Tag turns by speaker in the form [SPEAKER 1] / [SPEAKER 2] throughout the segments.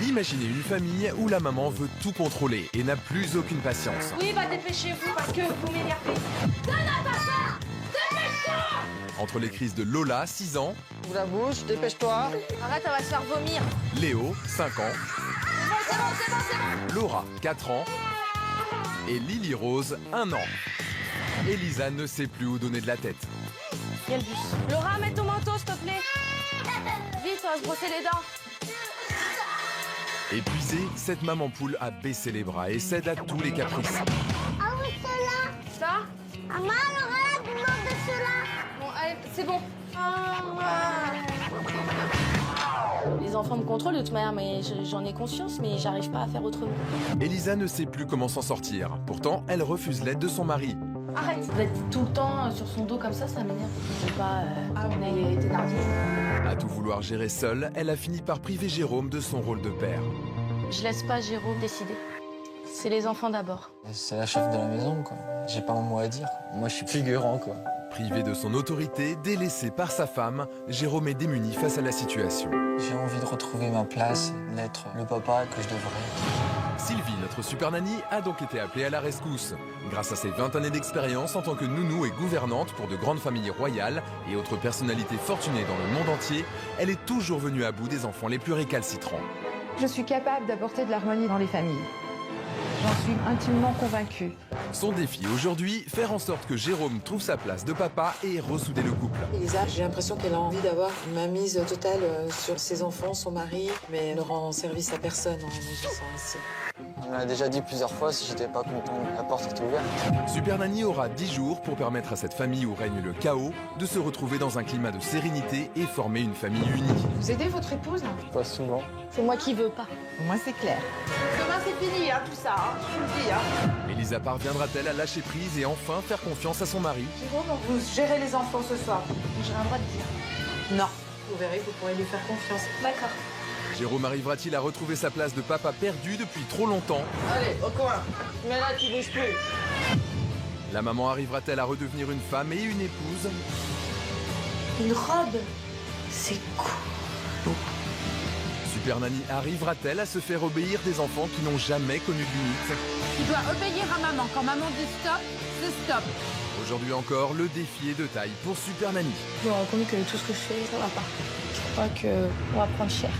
[SPEAKER 1] Imaginez une famille où la maman veut tout contrôler et n'a plus aucune patience.
[SPEAKER 2] Oui, bah dépêchez-vous parce que vous m'énervez.
[SPEAKER 1] Entre les crises de Lola, 6 ans,
[SPEAKER 3] Ouvre la bouche, dépêche-toi.
[SPEAKER 2] Arrête, elle va se faire vomir.
[SPEAKER 1] Léo, 5 ans, Laura, 4 ans et Lily Rose, 1 an. Elisa ne sait plus où donner de la tête.
[SPEAKER 2] Il y a le bus. Laura, mets ton manteau, s'il te plaît. Vite, on va se brosser les dents.
[SPEAKER 1] Épuisée, cette maman poule a baissé les bras et cède à tous les caprices.
[SPEAKER 4] Ah oui, cela.
[SPEAKER 2] Ça
[SPEAKER 4] Maman, Laura, demande de cela.
[SPEAKER 2] Bon, allez, c'est bon. Les enfants me contrôlent de toute manière, mais j'en ai conscience, mais j'arrive pas à faire autrement.
[SPEAKER 1] Elisa ne sait plus comment s'en sortir. Pourtant, elle refuse l'aide de son mari.
[SPEAKER 2] Arrête d'être tout le temps sur son dos comme ça m'énerve. Je veux pas qu'on ait été nardier.
[SPEAKER 1] À tout vouloir gérer seule, elle a fini par priver Jérôme de son rôle de père.
[SPEAKER 2] Je laisse pas Jérôme décider. C'est les enfants d'abord.
[SPEAKER 5] C'est la chef de la maison, quoi. J'ai pas un mot à dire. Moi, je suis figurant, quoi.
[SPEAKER 1] Privé de son autorité, délaissé par sa femme, Jérôme est démuni face à la situation.
[SPEAKER 5] J'ai envie de retrouver ma place, d'être le papa que je devrais être.
[SPEAKER 1] Sylvie, notre super nanny, a donc été appelée à la rescousse. Grâce à ses 20 années d'expérience en tant que nounou et gouvernante pour de grandes familles royales et autres personnalités fortunées dans le monde entier, elle est toujours venue à bout des enfants les plus récalcitrants.
[SPEAKER 6] Je suis capable d'apporter de l'harmonie dans les familles. J'en suis intimement convaincue.
[SPEAKER 1] Son défi aujourd'hui, faire en sorte que Jérôme trouve sa place de papa et ressouder le couple.
[SPEAKER 3] Elisa, j'ai l'impression qu'elle a envie d'avoir une mainmise totale sur ses enfants, son mari, mais elle ne rend service à personne en agissant ainsi.
[SPEAKER 5] On me l'a déjà dit plusieurs fois, si j'étais pas content, la porte était ouverte.
[SPEAKER 1] Super Nanny aura 10 jours pour permettre à cette famille où règne le chaos de se retrouver dans un climat de sérénité et former une famille unie.
[SPEAKER 6] Vous aidez votre épouse?
[SPEAKER 5] Pas souvent.
[SPEAKER 2] C'est moi qui veux pas.
[SPEAKER 6] Au moins c'est clair.
[SPEAKER 3] Demain c'est fini, tout ça, je vous le dis.
[SPEAKER 1] Elisa parviendra-t-elle à lâcher prise et enfin faire confiance à son mari?
[SPEAKER 3] Jérôme, vous gérez les enfants ce soir.
[SPEAKER 2] J'ai un droit de dire.
[SPEAKER 3] Non. Vous verrez, vous pourrez lui faire confiance.
[SPEAKER 2] D'accord.
[SPEAKER 1] Jérôme arrivera-t-il à retrouver sa place de papa perdu depuis trop longtemps?
[SPEAKER 3] Allez, au coin. Mais là, tu bouges plus.
[SPEAKER 1] La maman arrivera-t-elle à redevenir une femme et une épouse?
[SPEAKER 2] Une robe, c'est cool.
[SPEAKER 1] Super Nanny arrivera-t-elle à se faire obéir des enfants qui n'ont jamais connu de limite?
[SPEAKER 6] Tu dois obéir à maman. Quand maman dit stop, c'est stop.
[SPEAKER 1] Aujourd'hui encore, le défi est de taille pour Super Nanny.
[SPEAKER 2] Je me rends compte que tout ce que je fais, ça va pas. Je crois qu'on va prendre cher.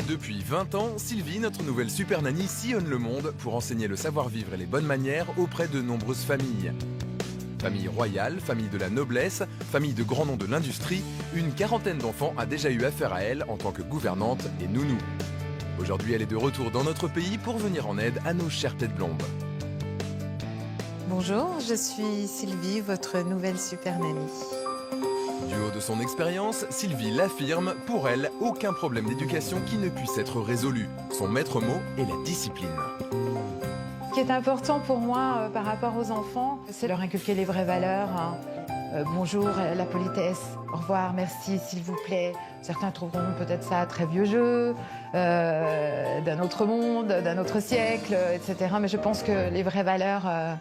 [SPEAKER 1] Depuis 20 ans, Sylvie, notre nouvelle super nanny, sillonne le monde pour enseigner le savoir-vivre et les bonnes manières auprès de nombreuses familles. Famille royale, famille de la noblesse, famille de grands noms de l'industrie, une quarantaine d'enfants a déjà eu affaire à elle en tant que gouvernante et nounou. Aujourd'hui, elle est de retour dans notre pays pour venir en aide à nos chères têtes blondes.
[SPEAKER 6] Bonjour, je suis Sylvie, votre nouvelle super nanny.
[SPEAKER 1] Du haut de son expérience, Sylvie l'affirme, pour elle, aucun problème d'éducation qui ne puisse être résolu. Son maître mot est la discipline.
[SPEAKER 6] Ce qui est important pour moi par rapport aux enfants, c'est leur inculquer les vraies valeurs. Bonjour, la politesse, au revoir, merci, s'il vous plaît. Certains trouveront peut-être ça très vieux jeu, d'un autre monde, d'un autre siècle, etc. Mais je pense que les vraies valeurs,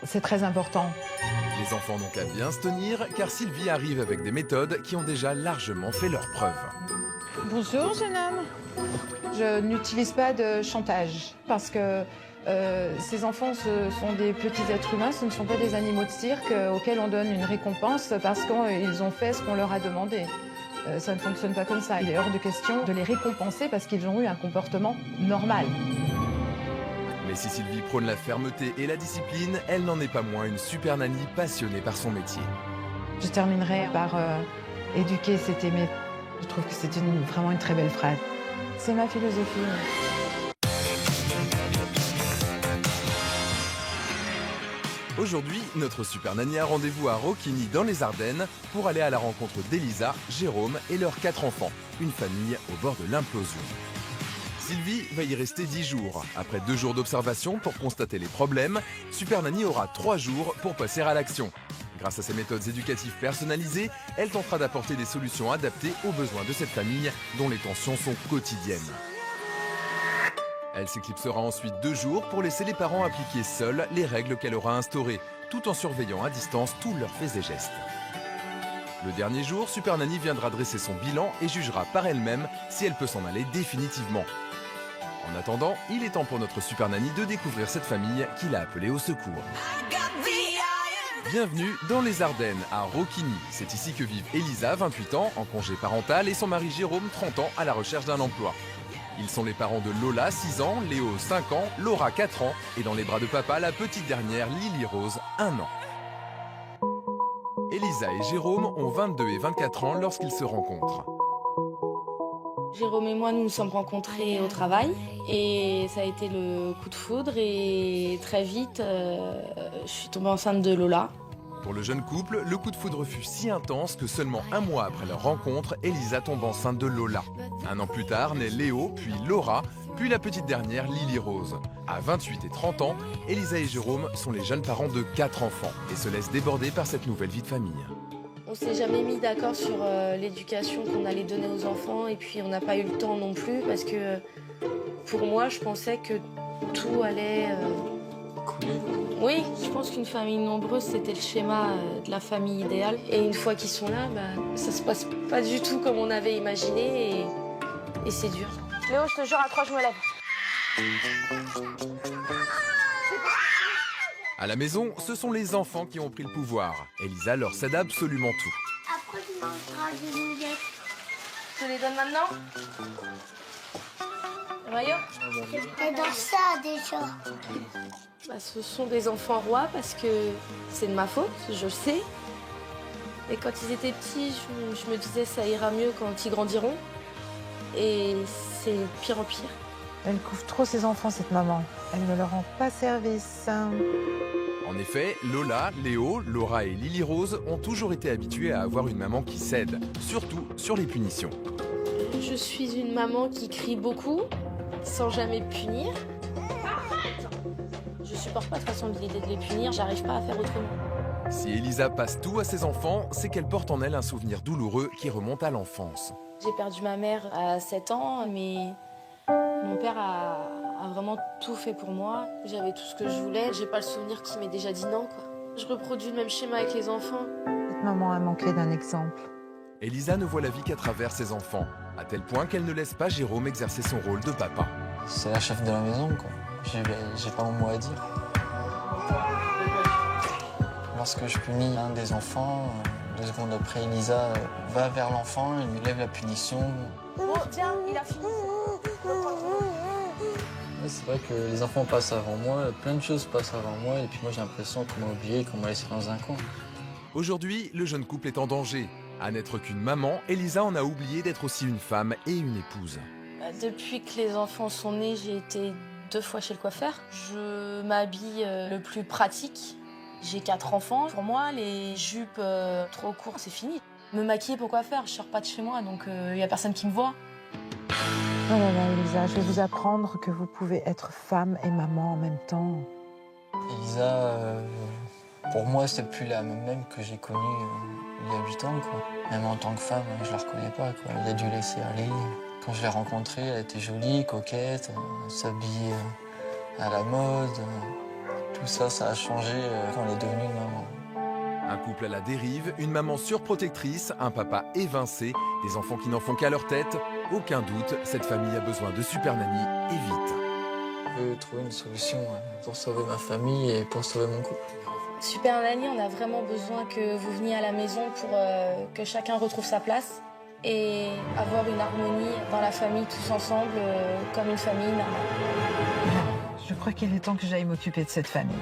[SPEAKER 6] c'est très important.
[SPEAKER 1] Les enfants n'ont qu'à bien se tenir, car Sylvie arrive avec des méthodes qui ont déjà largement fait leurs preuves.
[SPEAKER 6] Bonjour, jeune homme. Je n'utilise pas de chantage parce que ces enfants sont des petits êtres humains, ce ne sont pas des animaux de cirque auxquels on donne une récompense parce qu'ils ont fait ce qu'on leur a demandé. Ça ne fonctionne pas comme ça. Il est hors de question de les récompenser parce qu'ils ont eu un comportement normal.
[SPEAKER 1] Mais si Sylvie prône la fermeté et la discipline, elle n'en est pas moins une super nanny passionnée par son métier.
[SPEAKER 6] Je terminerai par éduquer, c'est aimer. Je trouve que c'est vraiment une très belle phrase. C'est ma philosophie.
[SPEAKER 1] Aujourd'hui, notre super nanny a rendez-vous à Roquigny dans les Ardennes pour aller à la rencontre d'Elisa, Jérôme et leurs 4 enfants. Une famille au bord de l'implosion. Sylvie va y rester 10 jours. Après 2 jours d'observation pour constater les problèmes, Super Nanny aura 3 jours pour passer à l'action. Grâce à ses méthodes éducatives personnalisées, elle tentera d'apporter des solutions adaptées aux besoins de cette famille dont les tensions sont quotidiennes. Elle s'éclipsera ensuite 2 jours pour laisser les parents appliquer seuls les règles qu'elle aura instaurées, tout en surveillant à distance tous leurs faits et gestes. Le dernier jour, Super Nanny viendra dresser son bilan et jugera par elle-même si elle peut s'en aller définitivement. En attendant, il est temps pour notre Super Nanny de découvrir cette famille qu'il a appelée au secours. Bienvenue dans les Ardennes, à Roquigny. C'est ici que vivent Elisa, 28 ans, en congé parental, et son mari Jérôme, 30 ans, à la recherche d'un emploi. Ils sont les parents de Lola, 6 ans, Léo, 5 ans, Laura, 4 ans, et dans les bras de papa, la petite dernière, Lily Rose, 1 an. Elisa et Jérôme ont 22 et 24 ans lorsqu'ils se rencontrent.
[SPEAKER 2] Jérôme et moi, nous nous sommes rencontrés au travail et ça a été le coup de foudre et très vite, je suis tombée enceinte de Lola.
[SPEAKER 1] Pour le jeune couple, le coup de foudre fut si intense que seulement 1 mois après leur rencontre, Elisa tombe enceinte de Lola. 1 an plus tard, naît Léo, puis Laura, puis la petite dernière, Lily Rose. À 28 et 30 ans, Elisa et Jérôme sont les jeunes parents de 4 enfants et se laissent déborder par cette nouvelle vie de famille.
[SPEAKER 2] On s'est jamais mis d'accord sur l'éducation qu'on allait donner aux enfants et puis on n'a pas eu le temps non plus parce que pour moi, je pensais que tout allait...
[SPEAKER 5] Couler.
[SPEAKER 2] Oui, je pense qu'une famille nombreuse, c'était le schéma de la famille idéale. Et une fois qu'ils sont là, ça se passe pas du tout comme on avait imaginé et c'est dur. Léo, je te jure, à 3, je me lève.
[SPEAKER 1] À la maison, ce sont les enfants qui ont pris le pouvoir. Elisa leur cède absolument tout.
[SPEAKER 4] Après, tu mangeras des nouillettes.
[SPEAKER 2] Je te les donne maintenant. Le maillot?
[SPEAKER 4] Et dans ça, déjà.
[SPEAKER 2] Ce sont des enfants rois parce que c'est de ma faute, je le sais. Et quand ils étaient petits, je me disais ça ira mieux quand ils grandiront. Et c'est de pire en pire.
[SPEAKER 6] Elle couvre trop ses enfants, cette maman. Elle ne leur rend pas service.
[SPEAKER 1] En effet, Lola, Léo, Laura et Lily Rose ont toujours été habitués à avoir une maman qui cède, surtout sur les punitions.
[SPEAKER 2] Je suis une maman qui crie beaucoup, sans jamais punir. Je supporte pas de toute façon l'idée de les punir, j'arrive pas à faire autrement.
[SPEAKER 1] Si Elisa passe tout à ses enfants, c'est qu'elle porte en elle un souvenir douloureux qui remonte à l'enfance.
[SPEAKER 2] J'ai perdu ma mère à 7 ans, mais mon père a vraiment tout fait pour moi. J'avais tout ce que je voulais, j'ai pas le souvenir qu'il m'ait déjà dit non, quoi. Je reproduis le même schéma avec les enfants.
[SPEAKER 6] Cette maman a manqué d'un exemple.
[SPEAKER 1] Elisa ne voit la vie qu'à travers ses enfants, à tel point qu'elle ne laisse pas Jérôme exercer son rôle de papa.
[SPEAKER 5] C'est la chef de la maison, quoi. J'ai pas mon mot à dire. Lorsque je punis un des enfants, 2 secondes après, Elisa va vers l'enfant, elle lui lève la punition.
[SPEAKER 2] Oh, tiens, il a fini.
[SPEAKER 5] Ouais, c'est vrai que les enfants passent avant moi, plein de choses passent avant moi, et puis moi j'ai l'impression qu'on m'a oublié, qu'on m'a laissé dans un coin.
[SPEAKER 1] Aujourd'hui, le jeune couple est en danger. À n'être qu'une maman, Elisa en a oublié d'être aussi une femme et une épouse.
[SPEAKER 2] Depuis que les enfants sont nés, j'ai été 2 fois chez le coiffeur. Je m'habille le plus pratique. J'ai 4 enfants. Pour moi, les jupes trop courtes, c'est fini. Me maquiller, pourquoi faire? Je sors pas de chez moi, donc il y a personne qui me voit.
[SPEAKER 6] Oh là là, Elisa, je vais vous apprendre que vous pouvez être femme et maman en même temps.
[SPEAKER 5] Elisa, pour moi, c'est plus la même que j'ai connue il y a 8 ans, quoi. Même en tant que femme, je la reconnais pas, quoi. Elle a dû laisser aller. Quand je l'ai rencontrée, elle était jolie, coquette, elle s'habillait à la mode. Tout ça, ça a changé quand elle est devenue maman.
[SPEAKER 1] Un couple à la dérive, une maman surprotectrice, un papa évincé, des enfants qui n'en font qu'à leur tête. Aucun doute, cette famille a besoin de Super Nanny et vite.
[SPEAKER 5] Je veux trouver une solution pour sauver ma famille et pour sauver mon couple.
[SPEAKER 2] Super Nanny, on a vraiment besoin que vous veniez à la maison pour que chacun retrouve sa place et avoir une harmonie dans la famille tous ensemble comme une famille normale.
[SPEAKER 6] Je crois qu'il est temps que j'aille m'occuper de cette famille.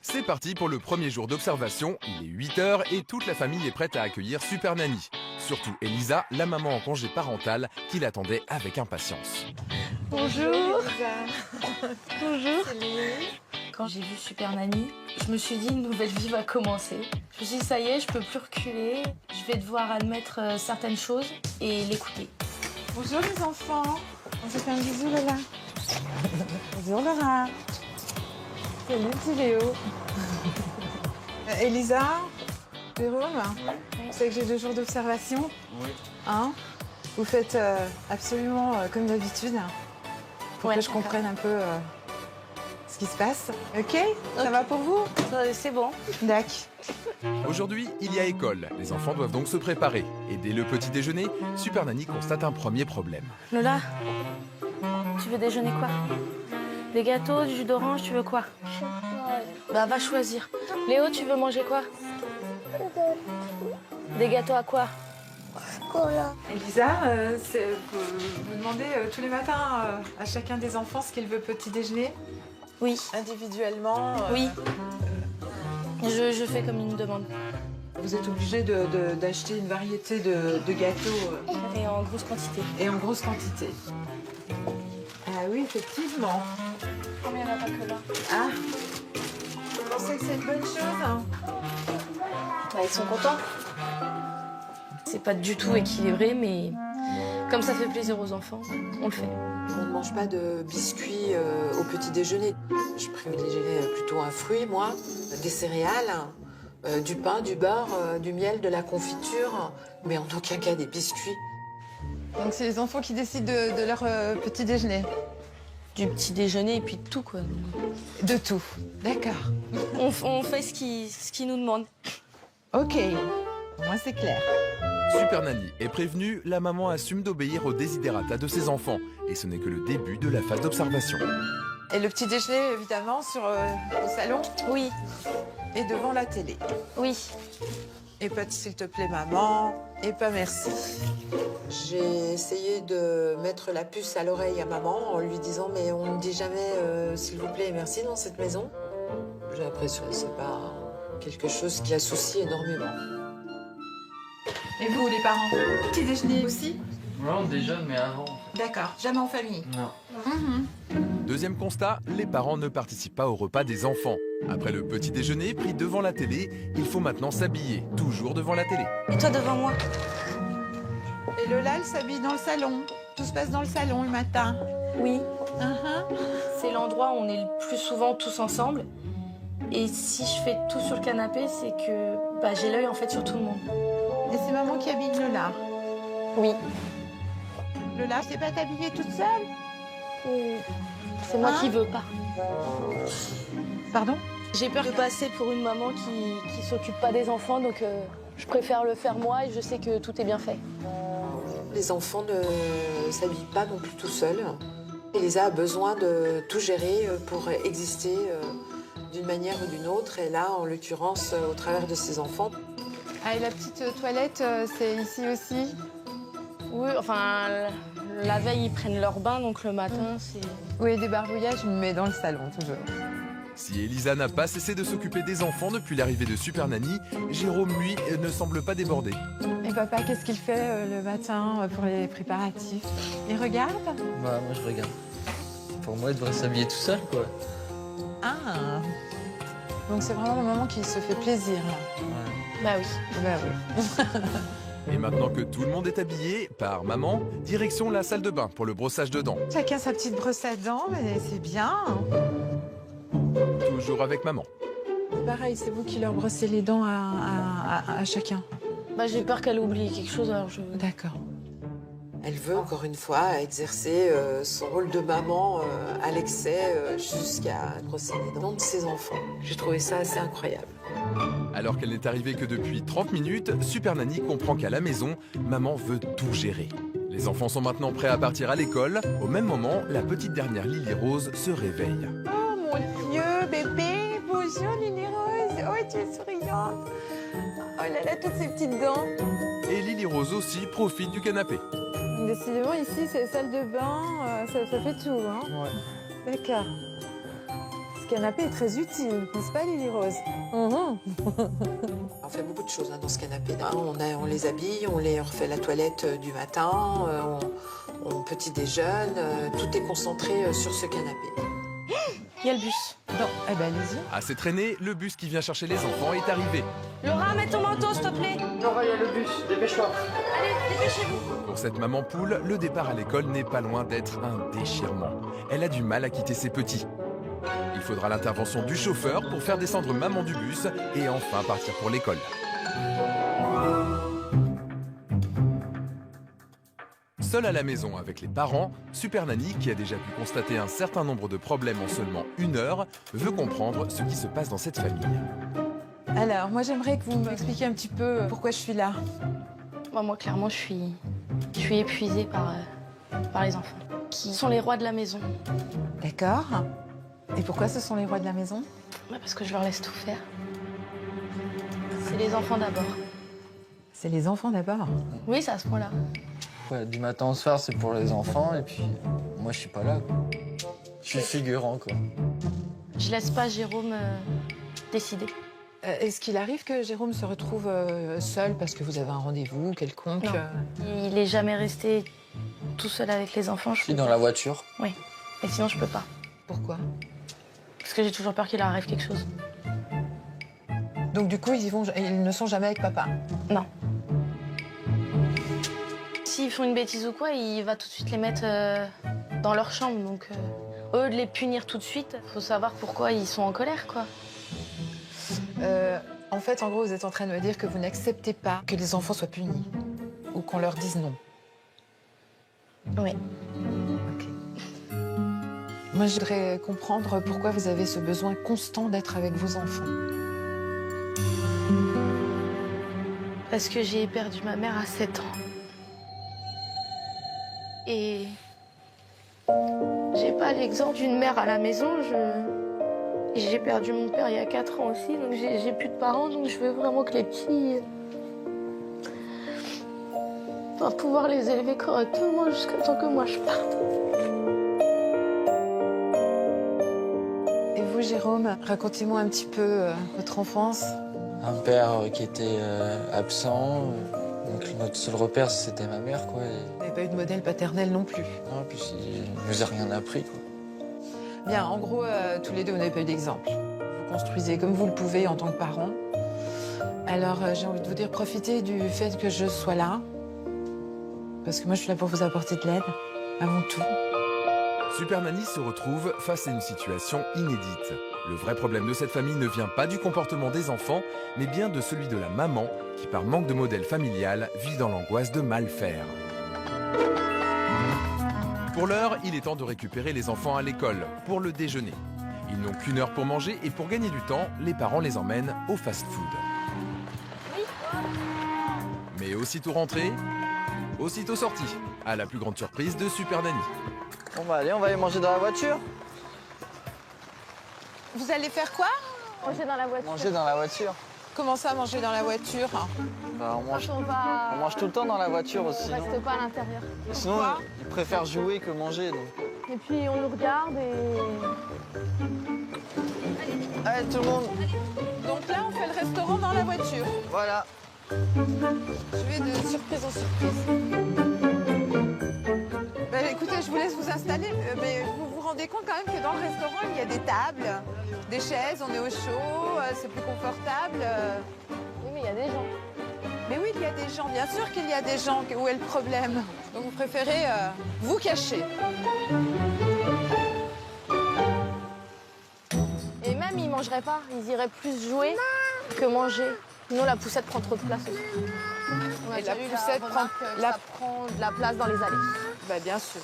[SPEAKER 1] C'est parti pour le premier jour d'observation. Il est 8h et toute la famille est prête à accueillir Super Nanny. Surtout Elisa, la maman en congé parental, qui l'attendait avec impatience.
[SPEAKER 2] Bonjour.
[SPEAKER 6] Elisa.
[SPEAKER 2] Bonjour. quand j'ai vu Super Nanny, je me suis dit une nouvelle vie va commencer. Je me suis dit ça y est, je peux plus reculer. Je vais devoir admettre certaines choses et l'écouter.
[SPEAKER 6] Bonjour les enfants. On se fait un bisou, Lola. Bonjour Laura. Salut petit Léo. Elisa, Jérôme, vous savez que j'ai 2 jours d'observation.
[SPEAKER 5] Oui.
[SPEAKER 6] Hein? Vous faites absolument comme d'habitude pour
[SPEAKER 2] Ouais,
[SPEAKER 6] que je
[SPEAKER 2] d'accord.
[SPEAKER 6] comprenne un peu ce qui se passe. Ok? Ça va pour vous?
[SPEAKER 2] C'est bon.
[SPEAKER 6] D'accord.
[SPEAKER 1] Aujourd'hui, il y a école. Les enfants doivent donc se préparer. Et dès le petit déjeuner, Super Nanny constate un premier problème.
[SPEAKER 2] Lola, tu veux déjeuner quoi? Des gâteaux, du jus d'orange, tu veux quoi? Bah va choisir. Léo, tu veux manger quoi? Des gâteaux à quoi?
[SPEAKER 6] Elisa, vous demandez tous les matins à chacun des enfants ce qu'il veut petit déjeuner,
[SPEAKER 2] Oui,
[SPEAKER 6] individuellement.
[SPEAKER 2] oui. Je fais comme une demande.
[SPEAKER 6] Vous êtes obligé d'acheter une variété de gâteaux
[SPEAKER 2] Et en grosse quantité.
[SPEAKER 6] et en grosse quantité. Ah oui, effectivement.
[SPEAKER 2] Combien il n'y en a pas que là?
[SPEAKER 6] Ah, vous pensez que c'est une bonne chose, hein?
[SPEAKER 2] Bah, ils sont contents. C'est pas du tout équilibré, mais comme ça fait plaisir aux enfants, on le fait.
[SPEAKER 3] On ne mange pas de biscuits au petit déjeuner. Je privilégierais plutôt un fruit, moi, des céréales, du pain, du beurre, du miel, de la confiture, mais en aucun cas des biscuits.
[SPEAKER 6] Donc c'est les enfants qui décident de leur petit déjeuner.
[SPEAKER 2] Du petit déjeuner et puis de tout, quoi.
[SPEAKER 6] De tout. D'accord.
[SPEAKER 2] On fait ce qu'ils nous demandent.
[SPEAKER 6] Ok. Moi c'est clair.
[SPEAKER 1] Super Nanny est prévenue, la maman assume d'obéir aux desiderata de ses enfants. Et ce n'est que le début de la phase d'observation.
[SPEAKER 6] Et le petit déjeuner, évidemment, au salon
[SPEAKER 2] Oui,
[SPEAKER 6] et devant la télé.
[SPEAKER 2] oui.
[SPEAKER 6] Et pas de s'il te plaît maman, et pas merci.
[SPEAKER 3] J'ai essayé de mettre la puce à l'oreille à maman en lui disant mais on ne dit jamais s'il vous plaît et merci dans cette maison. J'ai l'impression que c'est pas quelque chose qui associe énormément.
[SPEAKER 6] Et vous, les parents, petit déjeuner aussi?
[SPEAKER 5] Ouais, on déjeune, mais avant.
[SPEAKER 6] D'accord, jamais en famille.
[SPEAKER 5] Non.
[SPEAKER 1] Deuxième constat, les parents ne participent pas au repas des enfants. Après le petit déjeuner pris devant la télé, il faut maintenant s'habiller, toujours devant la télé.
[SPEAKER 2] Et toi devant moi?
[SPEAKER 6] Et Lola, elle s'habille dans le salon. Tout se passe dans le salon le matin.
[SPEAKER 2] Oui.
[SPEAKER 6] Uh-huh.
[SPEAKER 2] C'est l'endroit où on est le plus souvent tous ensemble. Et si je fais tout sur le canapé, c'est que j'ai l'œil en fait sur tout le monde.
[SPEAKER 6] Et c'est maman qui habille Lola.
[SPEAKER 2] Oui.
[SPEAKER 6] Lola, tu sais pas t'habiller toute seule?
[SPEAKER 2] C'est moi
[SPEAKER 6] Hein?
[SPEAKER 2] qui veux pas.
[SPEAKER 6] Pardon?
[SPEAKER 2] J'ai peur de passer pour une maman qui s'occupe pas des enfants, donc je préfère le faire moi et je sais que tout est bien fait.
[SPEAKER 3] Les enfants ne s'habillent pas non plus tout seuls. Elisa a besoin de tout gérer pour exister d'une manière ou d'une autre. Et là, en l'occurrence, au travers de ses enfants.
[SPEAKER 6] Ah, et la petite toilette, c'est ici aussi?
[SPEAKER 2] Oui, enfin, la veille, ils prennent leur bain, donc le matin, c'est...
[SPEAKER 6] Oui, des barbouillages, je me mets dans le salon, toujours.
[SPEAKER 1] Si Elisa n'a pas cessé de s'occuper des enfants depuis l'arrivée de Super Nanny, Jérôme, lui, ne semble pas déborder.
[SPEAKER 6] Et papa, qu'est-ce qu'il fait le matin pour les préparatifs? Il regarde?
[SPEAKER 5] Bah, moi, je regarde. Pour moi, il devrait s'habiller tout seul, quoi.
[SPEAKER 6] Ah. Donc c'est vraiment le moment qui se fait plaisir, là.
[SPEAKER 5] Ouais.
[SPEAKER 2] Bah oui.
[SPEAKER 6] Bah oui.
[SPEAKER 1] Et maintenant que tout le monde est habillé, par maman, direction la salle de bain pour le brossage de dents.
[SPEAKER 6] Chacun sa petite brosse à dents, mais c'est bien.
[SPEAKER 1] Toujours avec maman.
[SPEAKER 6] Pareil, c'est vous qui leur brossez les dents à chacun.
[SPEAKER 2] J'ai peur qu'elle oublie quelque chose, alors je...
[SPEAKER 6] D'accord.
[SPEAKER 3] Elle veut, encore une fois, exercer son rôle de maman à l'excès jusqu'à brosser les dents de ses enfants. J'ai trouvé ça assez incroyable.
[SPEAKER 1] Alors qu'elle n'est arrivée que depuis 30 minutes, Super Nanny comprend qu'à la maison, maman veut tout gérer. Les enfants sont maintenant prêts à partir à l'école. Au même moment, la petite dernière Lily Rose se réveille.
[SPEAKER 6] Oh mon Dieu, bébé, bonjour Lily Rose. Oh, tu es souriante. Oh là là, toutes ces petites dents.
[SPEAKER 1] Et Lily Rose aussi profite du canapé.
[SPEAKER 6] Décidément, ici, c'est la salle de bain, ça fait tout, hein?
[SPEAKER 5] Ouais.
[SPEAKER 6] D'accord. Ce canapé est très utile, n'est-ce pas, Lily Rose?
[SPEAKER 3] On fait beaucoup de choses dans ce canapé. On les habille, on les refait la toilette du matin, on petit déjeune, tout est concentré sur ce canapé.
[SPEAKER 2] Il y a le bus.
[SPEAKER 6] Non, eh ben allez-y.
[SPEAKER 1] Assez traîné, le bus qui vient chercher les enfants est arrivé.
[SPEAKER 2] Laura, mets ton manteau, s'il te plaît.
[SPEAKER 7] Laura, il y a le bus, dépêche-toi.
[SPEAKER 2] Allez, dépêchez-vous.
[SPEAKER 1] Pour cette maman poule, le départ à l'école n'est pas loin d'être un déchirement. Elle a du mal à quitter ses petits. Il faudra l'intervention du chauffeur pour faire descendre maman du bus et enfin partir pour l'école. Seule à la maison avec les parents, Super Nanny, qui a déjà pu constater un certain nombre de problèmes en seulement 1 heure, veut comprendre ce qui se passe dans cette famille.
[SPEAKER 6] Alors, moi j'aimerais que vous m'expliquiez un petit peu pourquoi je suis là.
[SPEAKER 2] Moi, clairement, je suis épuisée par les enfants, qui sont les rois de la maison.
[SPEAKER 6] D'accord. Et pourquoi ce sont les rois de la maison?
[SPEAKER 2] Parce que je leur laisse tout faire. C'est les enfants d'abord.
[SPEAKER 6] C'est les enfants d'abord.
[SPEAKER 2] Oui, c'est à ce point-là.
[SPEAKER 5] Ouais, du matin au soir, c'est pour les enfants, et puis moi, je suis pas là, quoi. Je suis figurant, quoi.
[SPEAKER 2] Je laisse pas Jérôme décider.
[SPEAKER 6] Est-ce qu'il arrive que Jérôme se retrouve seul parce que vous avez un rendez-vous quelconque?
[SPEAKER 2] Non. Il est jamais resté tout seul avec les enfants.
[SPEAKER 5] Je suis dans la voiture.
[SPEAKER 2] Oui, et sinon je peux pas.
[SPEAKER 6] Pourquoi?
[SPEAKER 2] Parce que j'ai toujours peur qu'il leur arrive quelque chose.
[SPEAKER 6] Donc du coup, ils ne sont jamais avec papa?
[SPEAKER 2] Non. S'ils font une bêtise ou quoi, il va tout de suite les mettre dans leur chambre. Donc, au lieu de les punir tout de suite, faut savoir pourquoi ils sont en colère, quoi.
[SPEAKER 6] En fait, en gros, vous êtes en train de me dire que vous n'acceptez pas que les enfants soient punis ou qu'on leur dise non.
[SPEAKER 2] Oui.
[SPEAKER 6] Ok. Moi, je voudrais comprendre pourquoi vous avez ce besoin constant d'être avec vos enfants.
[SPEAKER 2] Parce que j'ai perdu ma mère à 7 ans. Et j'ai pas l'exemple d'une mère à la maison. J'ai perdu mon père il y a 4 ans aussi, donc j'ai plus de parents, donc je veux vraiment que les petits... pouvoir les élever correctement jusqu'à temps que moi je parte.
[SPEAKER 6] Et vous, Jérôme, racontez-moi un petit peu votre enfance.
[SPEAKER 5] Un père qui était absent, donc notre seul repère, c'était ma mère, quoi.
[SPEAKER 6] Vous n'avez pas eu de modèle paternel non plus?
[SPEAKER 5] Non, puis il nous a rien appris, quoi.
[SPEAKER 6] Bien, en gros, tous les deux, vous n'avez pas eu d'exemple. Vous construisez comme vous le pouvez en tant que parent. Alors, j'ai envie de vous dire, profitez du fait que je sois là. Parce que moi, je suis là pour vous apporter de l'aide, avant tout.
[SPEAKER 1] Super Nanny se retrouve face à une situation inédite. Le vrai problème de cette famille ne vient pas du comportement des enfants, mais bien de celui de la maman, qui par manque de modèle familial, vit dans l'angoisse de mal faire. Pour l'heure, il est temps de récupérer les enfants à l'école, pour le déjeuner. Ils n'ont qu'1 heure pour manger et pour gagner du temps, les parents les emmènent au fast-food. Mais aussitôt rentrés, aussitôt sortis, à la plus grande surprise de Super Nanny.
[SPEAKER 5] Bon bah allez, on va aller manger dans la voiture.
[SPEAKER 6] Vous allez faire quoi?
[SPEAKER 2] Manger dans la voiture.
[SPEAKER 5] Manger dans la voiture.
[SPEAKER 6] Comment ça, manger dans la voiture?
[SPEAKER 5] Bah, on mange
[SPEAKER 2] va...
[SPEAKER 5] tout le temps dans la voiture aussi.
[SPEAKER 2] On reste pas à l'intérieur.
[SPEAKER 5] Sinon, ils préfèrent jouer que manger. Donc.
[SPEAKER 2] Et puis on nous regarde et...
[SPEAKER 5] Allez, tout le monde.
[SPEAKER 6] Donc là, on fait le restaurant dans la voiture.
[SPEAKER 5] Voilà.
[SPEAKER 6] Je vais de surprise en surprise. Écoutez, je vous laisse vous installer, mais vous vous rendez compte quand même que dans le restaurant, il y a des tables, des chaises, on est au chaud, c'est plus confortable.
[SPEAKER 2] Oui, mais il y a des gens.
[SPEAKER 6] Mais oui, il y a des gens, bien sûr qu'il y a des gens. Où est le problème? Donc vous préférez vous cacher.
[SPEAKER 2] Et même, ils mangeraient pas. Ils iraient plus jouer que manger. Sinon, la poussette prend trop de place aussi.
[SPEAKER 6] Et la poussette prend
[SPEAKER 2] ça prend de la place dans les allées.
[SPEAKER 6] Bah bien sûr.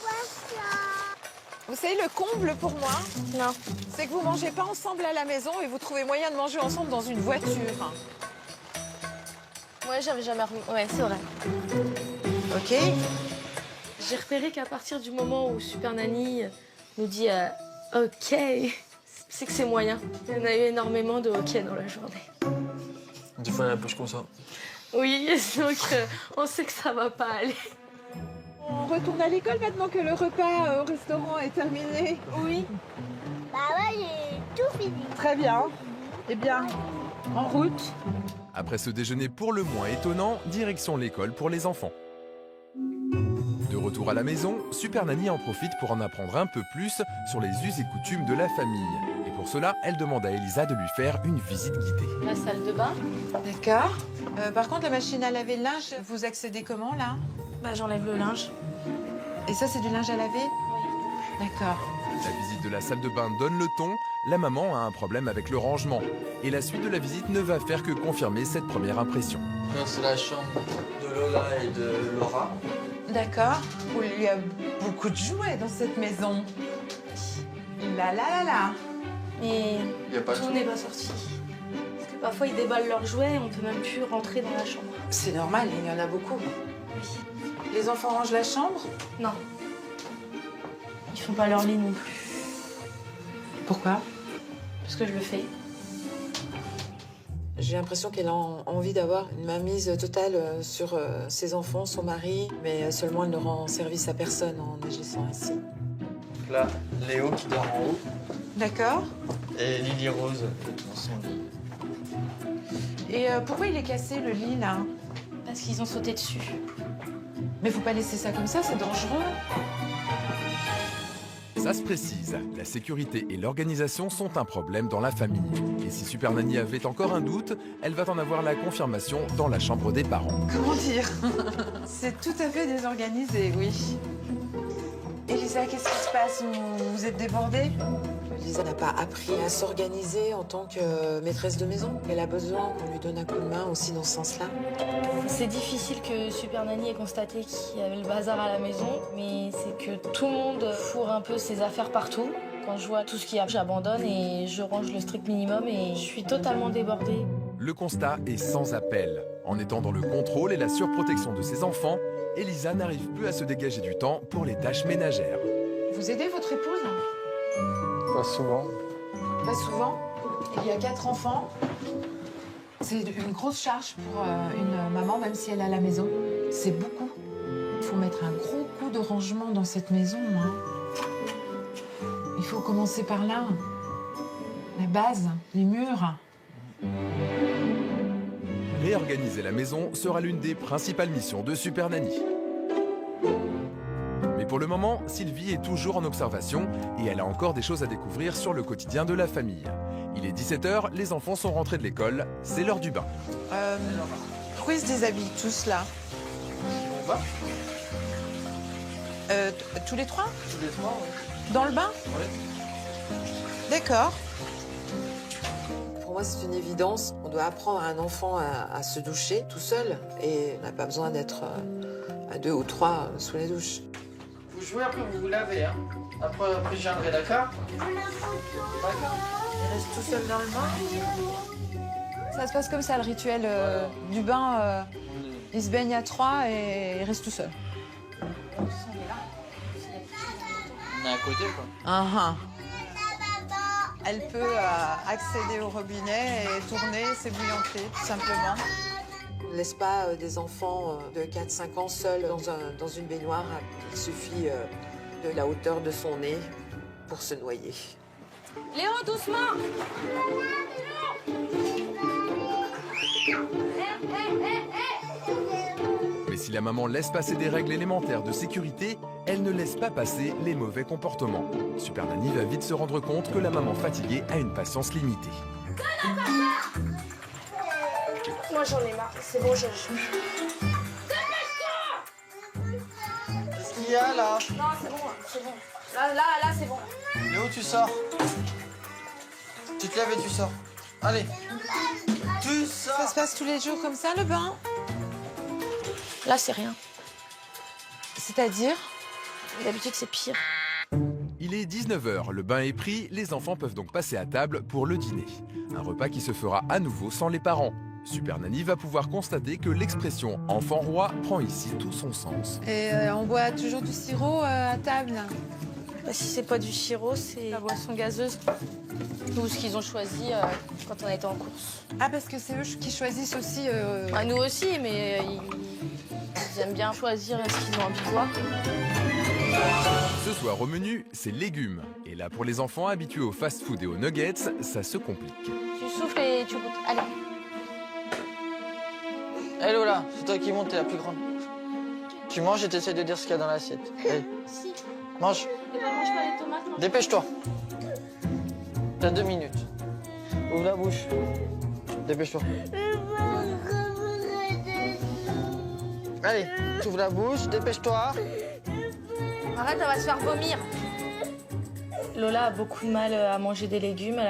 [SPEAKER 6] Vous savez, le comble pour moi,
[SPEAKER 2] Non.
[SPEAKER 6] c'est que vous mangez pas ensemble à la maison et vous trouvez moyen de manger ensemble dans une voiture.
[SPEAKER 2] Ouais, j'avais jamais remis. Ouais, c'est vrai.
[SPEAKER 6] Ok.
[SPEAKER 2] J'ai repéré qu'à partir du moment où Super Nanny nous dit OK, c'est que c'est moyen. Il y en a eu énormément de OK dans la journée.
[SPEAKER 5] Des fois, elle bouge comme ça.
[SPEAKER 2] Oui, donc on sait que ça va pas aller.
[SPEAKER 6] On retourne à l'école maintenant que le repas au restaurant est terminé.
[SPEAKER 2] Oui.
[SPEAKER 4] Bah ouais, j'ai tout fini.
[SPEAKER 6] Très bien. Eh bien, en route.
[SPEAKER 1] Après ce déjeuner pour le moins étonnant, direction l'école pour les enfants. De retour retour à la maison, Super Nanny en profite pour en apprendre un peu plus sur les us et coutumes de la famille. Et pour cela, elle demande à Elisa de lui faire une visite guidée.
[SPEAKER 2] La salle de bain,
[SPEAKER 6] D'accord. Par contre, la machine à laver le linge, vous accédez comment, là?
[SPEAKER 2] bah, j'enlève le linge.
[SPEAKER 6] Et ça, c'est du linge à laver? D'accord.
[SPEAKER 1] La visite de la salle de bain donne le ton, la maman a un problème avec le rangement. Et la suite de la visite ne va faire que confirmer cette première impression.
[SPEAKER 5] C'est la chambre de Lola et de Laura.
[SPEAKER 6] D'accord. Il y a beaucoup de jouets dans cette maison. Là, là, là, là.
[SPEAKER 2] Mais
[SPEAKER 5] Il y a pas
[SPEAKER 2] tout n'est pas sorti. Parce que parfois ils déballent leurs jouets et on peut même plus rentrer dans la chambre.
[SPEAKER 6] C'est normal, il y en a beaucoup.
[SPEAKER 2] Oui.
[SPEAKER 6] Les enfants rangent la chambre?
[SPEAKER 2] Non. Ils font pas leur lit non plus.
[SPEAKER 6] Pourquoi?
[SPEAKER 2] Parce que je le fais.
[SPEAKER 3] J'ai l'impression qu'elle a envie d'avoir une mainmise totale sur ses enfants, son mari, mais seulement elle ne rend service à personne en agissant ainsi.
[SPEAKER 5] Là, Léo qui dort en haut
[SPEAKER 6] D'accord.
[SPEAKER 5] et Lily Rose dans son lit.
[SPEAKER 6] Et pourquoi il est cassé, le lit, là?
[SPEAKER 2] Parce qu'ils ont sauté dessus.
[SPEAKER 6] Mais faut pas laisser ça comme ça, c'est dangereux.
[SPEAKER 1] Ça se précise, la sécurité et l'organisation sont un problème dans la famille. Et si Super Nanny avait encore un doute, elle va en avoir la confirmation dans la chambre des parents.
[SPEAKER 6] Comment dire? C'est tout à fait désorganisé, oui. Elisa, qu'est-ce qui se passe? Vous êtes débordée?
[SPEAKER 3] Lisa n'a pas appris à s'organiser en tant que maîtresse de maison. Elle a besoin qu'on lui donne un coup de main aussi dans ce sens-là.
[SPEAKER 2] C'est difficile que Super Nanny ait constaté qu'il y avait le bazar à la maison, mais c'est que tout le monde fourre un peu ses affaires partout. Quand je vois tout ce qu'il y a, j'abandonne et je range le strict minimum et je suis totalement débordée.
[SPEAKER 1] Le constat est sans appel. En étant dans le contrôle et la surprotection de ses enfants, Elisa n'arrive plus à se dégager du temps pour les tâches ménagères.
[SPEAKER 6] Vous aidez votre épouse?
[SPEAKER 5] Pas souvent.
[SPEAKER 6] Pas souvent. Il y a 4 enfants. C'est une grosse charge pour une maman, même si elle est à la maison. C'est beaucoup. Il faut mettre un gros coup de rangement dans cette maison. Hein. Il faut commencer par là. La base, les murs.
[SPEAKER 1] Réorganiser la maison sera l'une des principales missions de Super Nanny. Mais pour le moment, Sylvie est toujours en observation et elle a encore des choses à découvrir sur le quotidien de la famille. Il est 17h, les enfants sont rentrés de l'école, c'est l'heure du bain.
[SPEAKER 6] Pourquoi ils se déshabillent tous là? Tous les trois?
[SPEAKER 5] Tous les trois, ouais.
[SPEAKER 6] Dans le bain?
[SPEAKER 5] Ouais.
[SPEAKER 6] D'accord.
[SPEAKER 3] Pour moi, c'est une évidence. On doit apprendre à un enfant à se doucher tout seul et on n'a pas besoin d'être à 2 ou 3 sous la douche.
[SPEAKER 7] Vous jouez, après vous vous lavez. Hein. Après je viendrai, d'accord? D'accord.
[SPEAKER 6] Il reste tout seul dans le bain. Ça se passe comme ça, le rituel du bain. Il se baigne à 3 et il reste tout seul.
[SPEAKER 5] On est à côté, quoi.
[SPEAKER 6] Uh-huh. Elle peut accéder au robinet et tourner, s'ébouillanter, tout simplement.
[SPEAKER 3] On ne laisse pas des enfants de 4-5 ans seuls dans une baignoire. Il suffit de la hauteur de son nez pour se noyer.
[SPEAKER 2] Léo, doucement!
[SPEAKER 1] Mais si la maman laisse passer des règles élémentaires de sécurité, elle ne laisse pas passer les mauvais comportements. Super Nanny va vite se rendre compte que la maman fatiguée a une patience limitée.
[SPEAKER 2] Moi j'en ai marre, c'est bon, je joue.
[SPEAKER 7] Qu'est-ce qu'il y a là?
[SPEAKER 2] Non, c'est bon, c'est bon. Là, c'est bon.
[SPEAKER 7] Léo, tu sors. Tu te lèves et tu sors. Allez. Tu sors.
[SPEAKER 6] Ça se passe tous les jours comme ça, le bain?
[SPEAKER 2] Là, c'est rien.
[SPEAKER 6] C'est-à-dire?
[SPEAKER 2] D'habitude, c'est pire.
[SPEAKER 1] Il est 19h, le bain est pris, les enfants peuvent donc passer à table pour le dîner. Un repas qui se fera à nouveau sans les parents. Super Nanny va pouvoir constater que l'expression « enfant roi » prend ici tout son sens.
[SPEAKER 6] Et on boit toujours du sirop à table?
[SPEAKER 2] Bah, si c'est pas du sirop, c'est la boisson gazeuse. Ou ce qu'ils ont choisi quand on était en course.
[SPEAKER 6] Ah, parce que c'est eux qui choisissent aussi...
[SPEAKER 2] Bah, nous aussi, mais ils aiment bien choisir ce qu'ils ont envie de voir.
[SPEAKER 1] Ce soir au menu, c'est légumes. Et là, pour les enfants habitués au fast-food et aux nuggets, ça se complique.
[SPEAKER 2] Tu souffles et tu goûtes. Allez.
[SPEAKER 7] Hé Lola, c'est toi qui montes, t'es la plus grande. Tu manges et tu essaies de dire ce qu'il y a dans l'assiette. Allez, mange.
[SPEAKER 2] Et ben, mange pas les tomates, mange.
[SPEAKER 7] Dépêche-toi. T'as 2 minutes. Ouvre la bouche. Dépêche-toi. Allez, tu ouvres la bouche, dépêche-toi.
[SPEAKER 2] Arrête, elle va se faire vomir. Lola a beaucoup de mal à manger des légumes.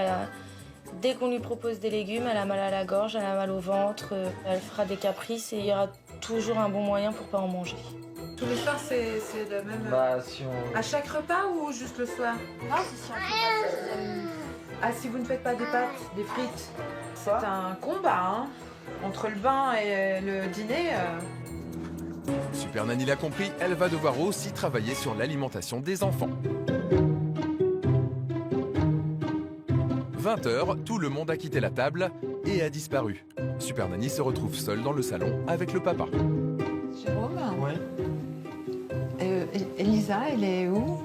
[SPEAKER 2] Dès qu'on lui propose des légumes, elle a mal à la gorge, elle a mal au ventre. Elle fera des caprices et il y aura toujours un bon moyen pour pas en manger.
[SPEAKER 6] Tous les soirs, c'est le même.
[SPEAKER 7] Bah, si on...
[SPEAKER 6] À chaque repas ou juste le soir?
[SPEAKER 2] Non, c'est sûr.
[SPEAKER 6] Ah, si vous ne faites pas des pâtes, des frites, c'est un combat, hein. Entre le bain et le dîner.
[SPEAKER 1] Super Nanny l'a compris, elle va devoir aussi travailler sur l'alimentation des enfants. 20h, tout le monde a quitté la table et a disparu. Super Nanny se retrouve seule dans le salon avec le papa.
[SPEAKER 6] Jérôme?
[SPEAKER 7] Ouais.
[SPEAKER 6] Elisa, elle est où?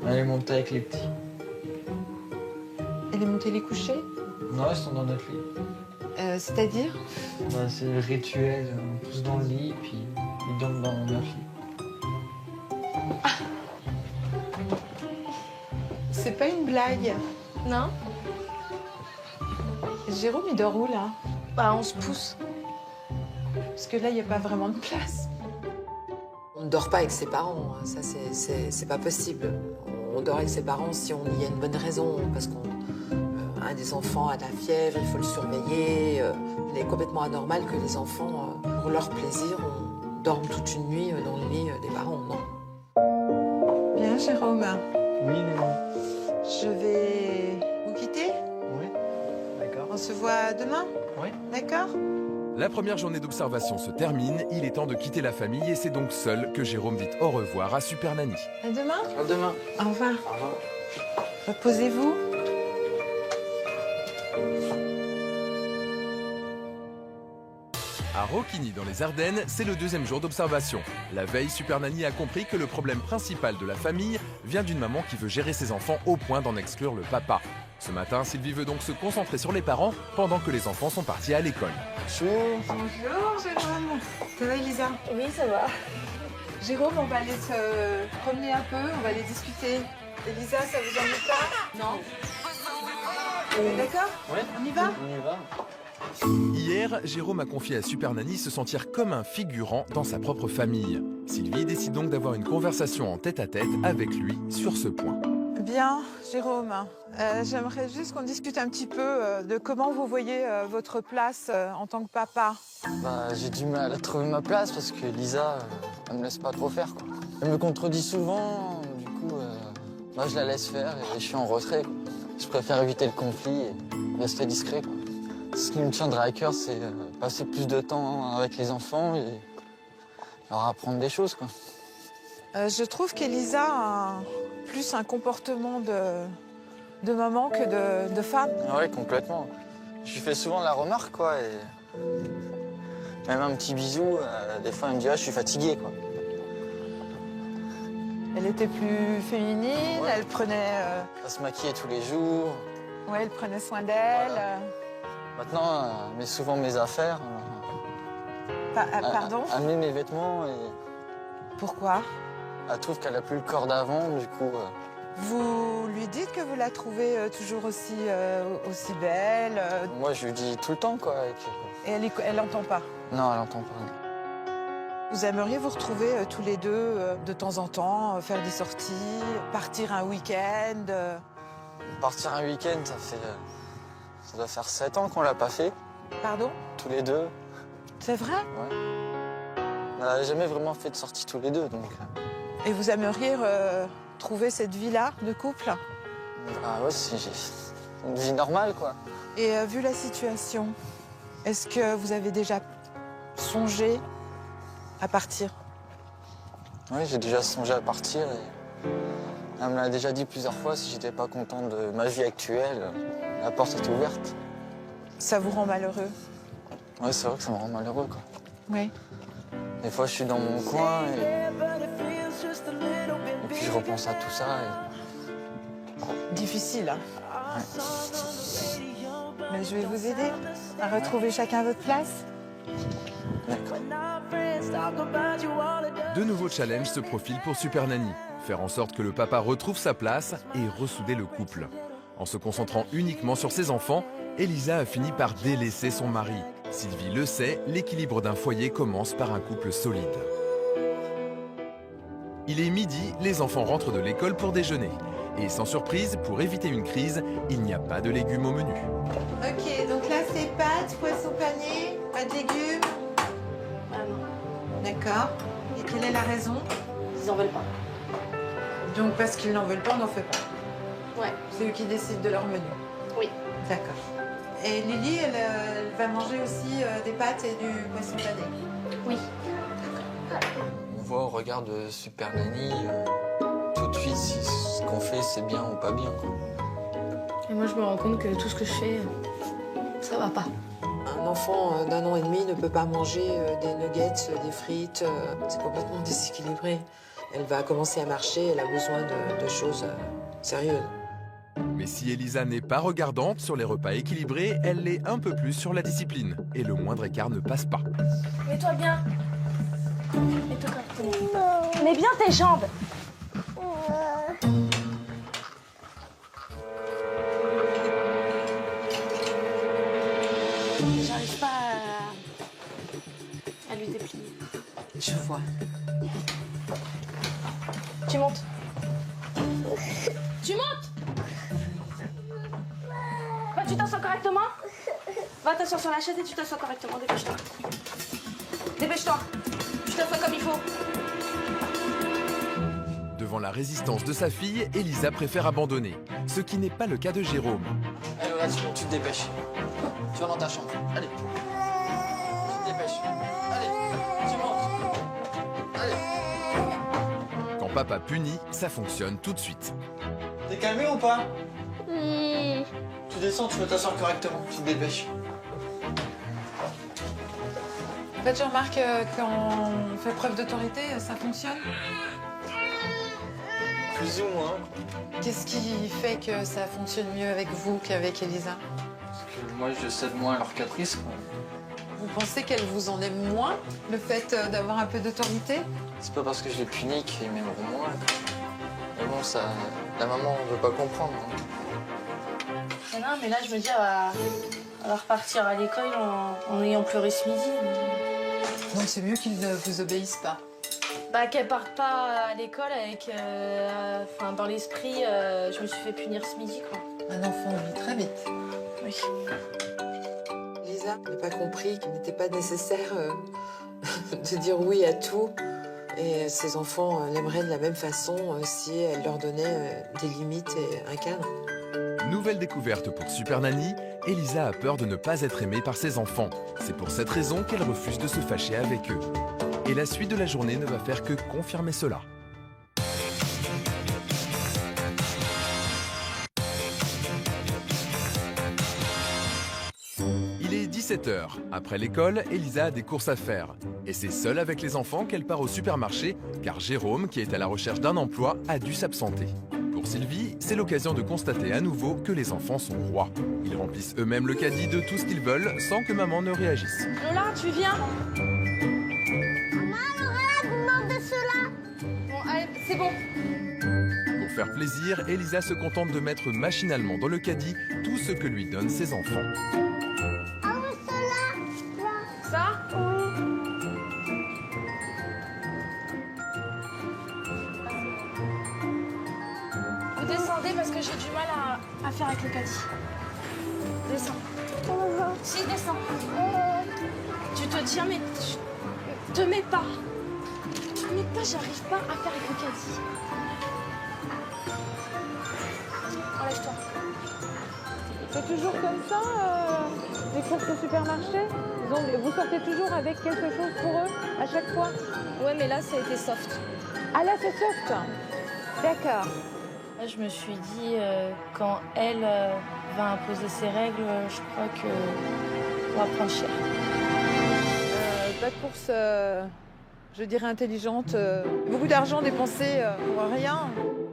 [SPEAKER 7] Elle est montée avec les petits.
[SPEAKER 6] Elle est montée les coucher?
[SPEAKER 7] Non, ils sont dans notre lit.
[SPEAKER 6] C'est-à-dire?
[SPEAKER 7] Bah, c'est le rituel, on pousse dans le lit, puis ils dorment dans notre lit.
[SPEAKER 6] C'est pas une blague.
[SPEAKER 2] Non?
[SPEAKER 6] Jérôme, il dort où, là?
[SPEAKER 2] Bah, on se pousse.
[SPEAKER 6] Parce que là, il n'y a pas vraiment de place.
[SPEAKER 3] On ne dort pas avec ses parents, hein. Ça c'est pas possible. On dort avec ses parents si il y a une bonne raison, parce qu'un des enfants a de la fièvre, il faut le surveiller. Il est complètement anormal que les enfants, pour leur plaisir, dorment toute une nuit dans le lit des parents, non.
[SPEAKER 6] Bien, Jérôme.
[SPEAKER 7] Oui, maman.
[SPEAKER 6] Je vais vous quitter.
[SPEAKER 7] Oui. D'accord.
[SPEAKER 6] On se voit demain?
[SPEAKER 7] Oui.
[SPEAKER 6] D'accord?
[SPEAKER 1] La première journée d'observation se termine, il est temps de quitter la famille et c'est donc seul que Jérôme dit au revoir à Super Nanny.
[SPEAKER 6] À demain?
[SPEAKER 7] À demain.
[SPEAKER 6] Au revoir.
[SPEAKER 7] Au revoir.
[SPEAKER 6] Reposez-vous.
[SPEAKER 1] À Roquigny dans les Ardennes, c'est le deuxième jour d'observation. La veille, Super Nanny a compris que le problème principal de la famille vient d'une maman qui veut gérer ses enfants au point d'en exclure le papa. Ce matin, Sylvie veut donc se concentrer sur les parents pendant que les enfants sont partis à l'école.
[SPEAKER 6] Bonjour, Jérôme. Ça va, Elisa?
[SPEAKER 2] Oui, ça va.
[SPEAKER 6] Jérôme, on va aller se promener un peu, on va aller discuter. Elisa, ça vous ennuie pas? Non. D'accord?
[SPEAKER 7] Oui.
[SPEAKER 6] On y va?
[SPEAKER 7] On y va.
[SPEAKER 1] Hier, Jérôme a confié à Super Nanny se sentir comme un figurant dans sa propre famille. Sylvie décide donc d'avoir une conversation en tête-à-tête avec lui sur ce point.
[SPEAKER 6] Bien, Jérôme. J'aimerais juste qu'on discute un petit peu de comment vous voyez votre place en tant que papa.
[SPEAKER 7] Bah, j'ai du mal à trouver ma place parce que Lisa, elle me laisse pas trop faire, quoi. Elle me contredit souvent, du coup, moi je la laisse faire et je suis en retrait, quoi. Je préfère éviter le conflit et rester discret, quoi. Ce qui me tiendrait à cœur, c'est passer plus de temps avec les enfants et leur apprendre des choses, quoi.
[SPEAKER 6] Je trouve qu'Elisa a plus un comportement de maman que de femme.
[SPEAKER 7] Ah ouais, complètement. Je lui fais souvent la remarque, quoi, et même un petit bisou, des fois elle me dit « Ah, je suis fatiguée, quoi ».
[SPEAKER 6] Elle était plus féminine,
[SPEAKER 7] Ouais.
[SPEAKER 6] elle prenait,
[SPEAKER 7] Elle se maquillait tous les jours.
[SPEAKER 6] ouais, elle prenait soin d'elle.
[SPEAKER 7] Voilà. Maintenant, elle met souvent mes affaires.
[SPEAKER 6] Pardon?
[SPEAKER 7] Elle met mes vêtements et
[SPEAKER 6] Pourquoi?
[SPEAKER 7] elle trouve qu'elle a plus le corps d'avant, du coup...
[SPEAKER 6] Vous lui dites que vous la trouvez toujours aussi belle
[SPEAKER 7] Moi, je lui dis tout le temps, quoi.
[SPEAKER 6] et elle n'entend pas.
[SPEAKER 7] Non, elle entend pas.
[SPEAKER 6] Vous aimeriez vous retrouver tous les deux de temps en temps, faire des sorties, partir un week-end
[SPEAKER 7] Partir un week-end, ça doit faire 7 ans qu'on l'a pas fait,
[SPEAKER 6] Pardon?
[SPEAKER 7] tous les deux.
[SPEAKER 6] C'est vrai?
[SPEAKER 7] Ouais. On n'a jamais vraiment fait de sortie tous les deux, donc...
[SPEAKER 6] Et vous aimeriez trouver cette vie-là de couple?
[SPEAKER 7] Ah ouais, c'est une vie normale, quoi.
[SPEAKER 6] Et vu la situation, est-ce que vous avez déjà songé à partir?
[SPEAKER 7] Oui, j'ai déjà songé à partir et elle me l'a déjà dit plusieurs fois, si j'étais pas content de ma vie actuelle, la porte était ouverte.
[SPEAKER 6] Ça vous rend malheureux?
[SPEAKER 7] Oui, c'est vrai que ça me rend malheureux, quoi.
[SPEAKER 6] Oui.
[SPEAKER 7] Des fois, je suis dans mon coin et puis je repense à tout ça
[SPEAKER 6] Difficile, hein?
[SPEAKER 7] Ouais.
[SPEAKER 6] Mais je vais vous aider à retrouver chacun votre place.
[SPEAKER 1] De nouveaux challenges se profilent pour Super Nanny. Faire en sorte que le papa retrouve sa place et ressouder le couple. En se concentrant uniquement sur ses enfants, Elisa a fini par délaisser son mari. Sylvie le sait, l'équilibre d'un foyer commence par un couple solide. Il est midi, les enfants rentrent de l'école pour déjeuner. Et sans surprise, pour éviter une crise, il n'y a pas de légumes au menu.
[SPEAKER 3] Ok, donc là c'est pâtes, poisson pané, pas de légumes.
[SPEAKER 2] Ah non,
[SPEAKER 3] D'accord. Et quelle est la raison?
[SPEAKER 2] ils en veulent pas.
[SPEAKER 3] Donc parce qu'ils n'en veulent pas, on n'en fait pas.
[SPEAKER 2] Ouais,
[SPEAKER 3] C'est eux qui décident de leur menu.
[SPEAKER 2] oui.
[SPEAKER 3] D'accord. Et Lily, elle va manger aussi des pâtes et du poisson pané.
[SPEAKER 2] Oui.
[SPEAKER 5] On voit au regard de Super Nanny tout de suite si ce qu'on fait c'est bien ou pas bien, quoi.
[SPEAKER 2] Et moi, je me rends compte que tout ce que je fais, ça va pas.
[SPEAKER 3] Un enfant d'1 an et demi ne peut pas manger des nuggets, des frites. C'est complètement déséquilibré. Elle va commencer à marcher, elle a besoin de choses sérieuses.
[SPEAKER 1] Mais si Elisa n'est pas regardante sur les repas équilibrés, elle l'est un peu plus sur la discipline. Et le moindre écart ne passe pas.
[SPEAKER 2] Mets-toi bien. Mets-toi correctement. Mets bien tes jambes. J'arrive pas à lui déplier.
[SPEAKER 3] Je vois.
[SPEAKER 2] Tu montes. Tu montes. Va, tu t'assois correctement. Va t'asseoir sur la chaise et tu t'assois correctement. Dépêche-toi. Dépêche-toi. Tu t'assois comme il faut.
[SPEAKER 1] Devant la résistance de sa fille, Elisa préfère abandonner. Ce qui n'est pas le cas de Jérôme.
[SPEAKER 5] Allez, vas-y, tu te dépêches. Tu vas dans ta chambre. Allez. Tu te dépêches. Allez, tu montes. Allez.
[SPEAKER 1] Quand papa punit, ça fonctionne tout de suite.
[SPEAKER 5] T'es calmé ou pas?
[SPEAKER 4] Oui.
[SPEAKER 5] Tu descends, tu vas t'asseoir correctement. Tu te dépêches.
[SPEAKER 6] En fait, je remarque quand on fait preuve d'autorité, ça fonctionne.
[SPEAKER 5] Plus ou moins.
[SPEAKER 6] Qu'est-ce qui fait que ça fonctionne mieux avec vous qu'avec Elisa?
[SPEAKER 5] Parce que moi, je cède moins à leurs caprices, quoi.
[SPEAKER 6] Vous pensez qu'elle vous en aime moins, le fait d'avoir un peu d'autorité?
[SPEAKER 5] C'est pas parce que je les punis qu'ils m'aimeront moins. Mais bon, ça, la maman ne veut pas comprendre. Hein.
[SPEAKER 2] Mais non, mais là, je me dis, elle va repartir à l'école en ayant pleuré ce midi.
[SPEAKER 6] Donc c'est mieux qu'ils ne vous obéissent pas.
[SPEAKER 2] Bah, qu'elle parte pas à l'école avec... Enfin, dans l'esprit, je me suis fait punir ce midi, quoi.
[SPEAKER 6] Un enfant vit très vite.
[SPEAKER 2] Oui.
[SPEAKER 3] Lisa n'a pas compris qu'il n'était pas nécessaire de dire oui à tout. Et ses enfants l'aimeraient de la même façon si elle leur donnait des limites et un cadre.
[SPEAKER 1] Nouvelle découverte pour Super Nanny, Elisa a peur de ne pas être aimée par ses enfants. C'est pour cette raison qu'elle refuse de se fâcher avec eux. Et la suite de la journée ne va faire que confirmer cela. Il est 17h. Après l'école, Elisa a des courses à faire. Et c'est seule avec les enfants qu'elle part au supermarché, car Jérôme, qui est à la recherche d'un emploi, a dû s'absenter. Pour Sylvie, c'est l'occasion de constater à nouveau que les enfants sont rois. Ils remplissent eux-mêmes le caddie de tout ce qu'ils veulent sans que maman ne réagisse.
[SPEAKER 2] Lola, tu viens?
[SPEAKER 4] Maman, Laura, demande de cela.
[SPEAKER 2] Bon, allez, c'est bon.
[SPEAKER 1] Pour faire plaisir, Elisa se contente de mettre machinalement dans le caddie tout ce que lui donnent ses enfants.
[SPEAKER 4] Ah oui, cela.
[SPEAKER 2] Ça? Vous descendez parce que j'ai du mal à faire avec le caddie. Descends. Si, descends. Tu te tiens, mais tu te mets pas. Tu te mets pas, j'arrive pas à faire avec le caddie. Enlève-toi.
[SPEAKER 8] C'est toujours comme ça, les courses au supermarché? Vous sortez toujours avec quelque chose pour eux, à chaque fois?
[SPEAKER 2] Ouais, mais là, ça a été soft.
[SPEAKER 8] Ah là, c'est soft. D'accord.
[SPEAKER 2] Là, je me suis dit, quand elle va imposer ses règles, je crois qu'on va prendre cher.
[SPEAKER 8] Pas de course, je dirais intelligente. Beaucoup d'argent dépensé pour rien.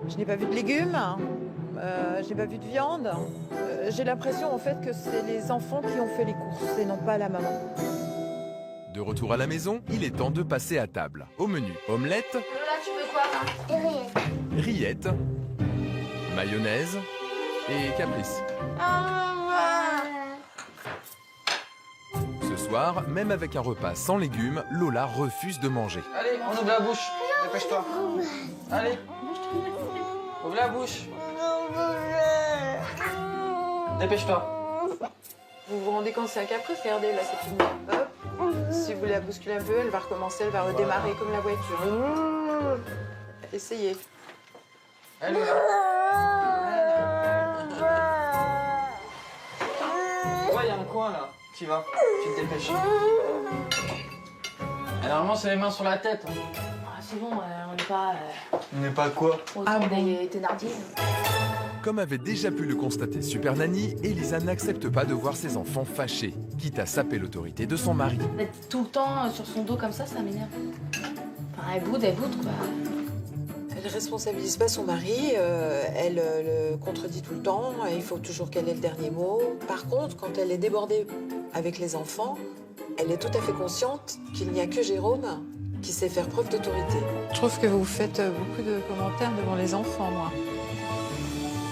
[SPEAKER 8] Je n'ai pas vu de légumes, je n'ai pas vu de viande. J'ai l'impression en fait que c'est les enfants qui ont fait les courses et non pas la maman.
[SPEAKER 1] De retour à la maison, il est temps de passer à table. Au menu, omelette,
[SPEAKER 2] Lola, tu veux quoi là?
[SPEAKER 1] rillettes, mayonnaise et caprice. Ce soir, même avec un repas sans légumes, Lola refuse de manger.
[SPEAKER 7] Allez, on ouvre la bouche. Dépêche-toi. Allez. Ouvre la bouche. Dépêche-toi.
[SPEAKER 8] Vous vous rendez compte, c'est un caprice, regardez, là, c'est fini. Hop. Si vous la bousculez un peu, elle va recommencer, elle va redémarrer comme la voiture. Essayez.
[SPEAKER 7] Allez. Ouais, il y a un coin là. Tu vas. Tu te dépêches. Et normalement, c'est les mains sur la tête.
[SPEAKER 2] Ah, c'est bon, on n'est pas
[SPEAKER 7] On n'est pas quoi?
[SPEAKER 2] au
[SPEAKER 8] Ah
[SPEAKER 2] temps
[SPEAKER 8] bon
[SPEAKER 2] des Thénardier.
[SPEAKER 1] Comme avait déjà pu le constater Super Nanny, Elisa n'accepte pas de voir ses enfants fâchés, quitte à saper l'autorité de son mari.
[SPEAKER 2] D'être tout le temps sur son dos comme ça m'énerve. Enfin, elle boude, quoi.
[SPEAKER 3] Elle ne responsabilise pas son mari, elle le contredit tout le temps, et il faut toujours qu'elle ait le dernier mot. Par contre, quand elle est débordée avec les enfants, elle est tout à fait consciente qu'il n'y a que Jérôme qui sait faire preuve d'autorité.
[SPEAKER 8] Je trouve que vous faites beaucoup de commentaires devant les enfants, moi.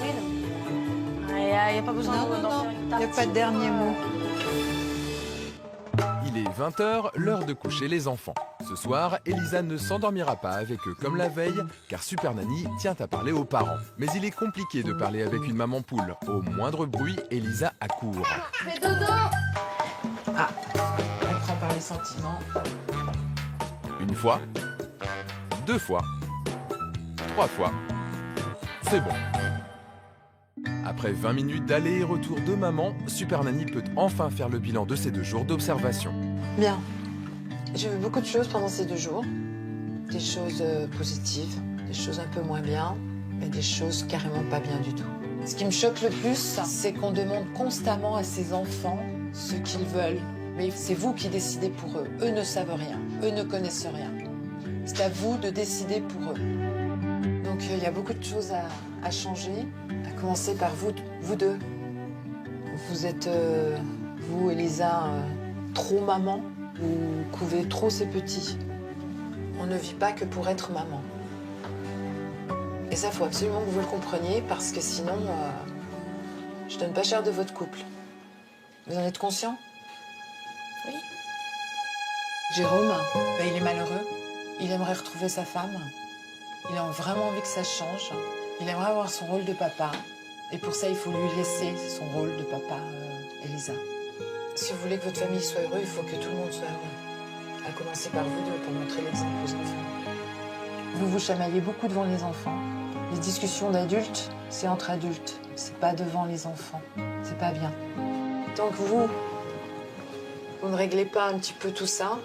[SPEAKER 2] Oui, non. Il n'y a pas besoin
[SPEAKER 8] Non,
[SPEAKER 2] d'en
[SPEAKER 8] non,
[SPEAKER 2] faire
[SPEAKER 8] non,
[SPEAKER 2] une
[SPEAKER 8] il n'y a
[SPEAKER 2] tartine.
[SPEAKER 8] pas de dernier mot.
[SPEAKER 1] Il est 20h, l'heure de coucher les enfants. Ce soir, Elisa ne s'endormira pas avec eux comme la veille, car Super Nanny tient à parler aux parents. Mais il est compliqué de parler avec une maman poule. Au moindre bruit, Elisa accourt.
[SPEAKER 2] Fais dodo.
[SPEAKER 8] Ah, elle prend par les sentiments.
[SPEAKER 1] Une fois, 2 fois, 3 fois. C'est bon. Après 20 minutes d'aller et retour de maman, Super Nanny peut enfin faire le bilan de ces 2 jours d'observation.
[SPEAKER 3] Bien. J'ai vu beaucoup de choses pendant ces 2 jours. Des choses positives, des choses un peu moins bien, mais des choses carrément pas bien du tout. Ce qui me choque le plus, c'est qu'on demande constamment à ces enfants ce qu'ils veulent. Mais c'est vous qui décidez pour eux. Eux ne savent rien. Eux ne connaissent rien. C'est à vous de décider pour eux. Donc il y a beaucoup de choses à changer. À commencer par vous deux. Vous êtes, vous, Elisa, trop maman. Vous couvez trop ces petits. On ne vit pas que pour être maman. Et ça, il faut absolument que vous le compreniez parce que sinon, je donne pas cher de votre couple. Vous en êtes conscient?
[SPEAKER 2] Oui.
[SPEAKER 3] Jérôme, il est malheureux. Il aimerait retrouver sa femme. Il a vraiment envie que ça change. Il aimerait avoir son rôle de papa. Et pour ça, il faut lui laisser son rôle de papa, Elisa. Si vous voulez que votre famille soit heureuse, il faut que tout le monde soit heureux. À commencer par vous deux pour montrer l'exemple aux enfants. Vous vous chamaillez beaucoup devant les enfants. Les discussions d'adultes, c'est entre adultes. C'est pas devant les enfants. C'est pas bien. Tant que vous ne réglez pas un petit peu tout ça,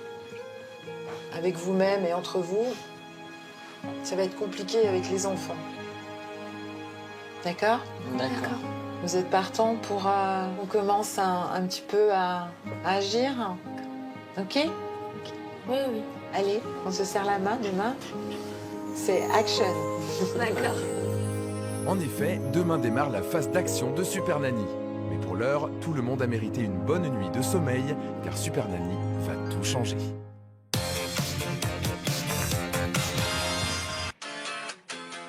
[SPEAKER 3] avec vous-même et entre vous, ça va être compliqué avec les enfants. D'accord?
[SPEAKER 7] D'accord.
[SPEAKER 3] Vous êtes partant pour... on commence un petit peu à agir? Ok?
[SPEAKER 2] Oui, oui.
[SPEAKER 3] Allez, on se serre la main demain. C'est action.
[SPEAKER 2] D'accord.
[SPEAKER 1] En effet, demain démarre la phase d'action de Super Nanny. Mais pour l'heure, tout le monde a mérité une bonne nuit de sommeil, car Super Nanny va tout changer.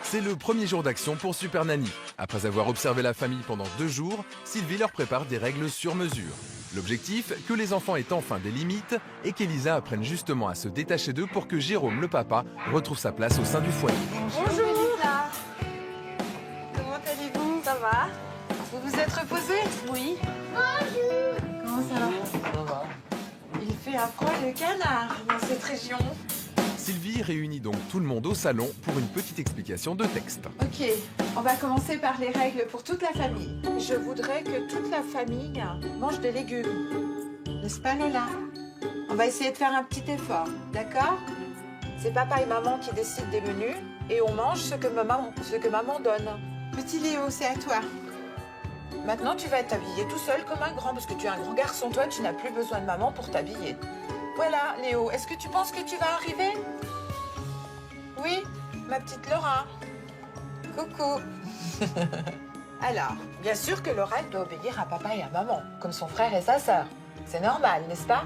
[SPEAKER 1] C'est le premier jour d'action pour Super Nanny. Après avoir observé la famille pendant 2 jours, Sylvie leur prépare des règles sur mesure. L'objectif, que les enfants aient enfin des limites et qu'Elisa apprenne justement à se détacher d'eux pour que Jérôme, le papa, retrouve sa place au sein du foyer.
[SPEAKER 8] Bonjour Elisa. Comment allez-vous? Ça va? Vous vous êtes reposé?
[SPEAKER 2] Oui.
[SPEAKER 8] Comment ça va?
[SPEAKER 7] Ça va.
[SPEAKER 8] Il fait un froid de canard dans cette région.
[SPEAKER 1] Sylvie réunit donc tout le monde au salon pour une petite explication de texte.
[SPEAKER 8] Ok, on va commencer par les règles pour toute la famille. Je voudrais que toute la famille mange des légumes. N'est-ce pas Lola? On va essayer de faire un petit effort, d'accord? C'est papa et maman qui décident des menus et on mange ce que maman donne. Petit Léo, c'est à toi. Maintenant, tu vas t'habiller tout seul comme un grand parce que tu es un grand garçon. Toi, tu n'as plus besoin de maman pour t'habiller. Voilà, Léo, est-ce que tu penses que tu vas arriver? Oui, ma petite Laura. Coucou. Alors, bien sûr que Laura elle doit obéir à papa et à maman, comme son frère et sa sœur. C'est normal, n'est-ce pas?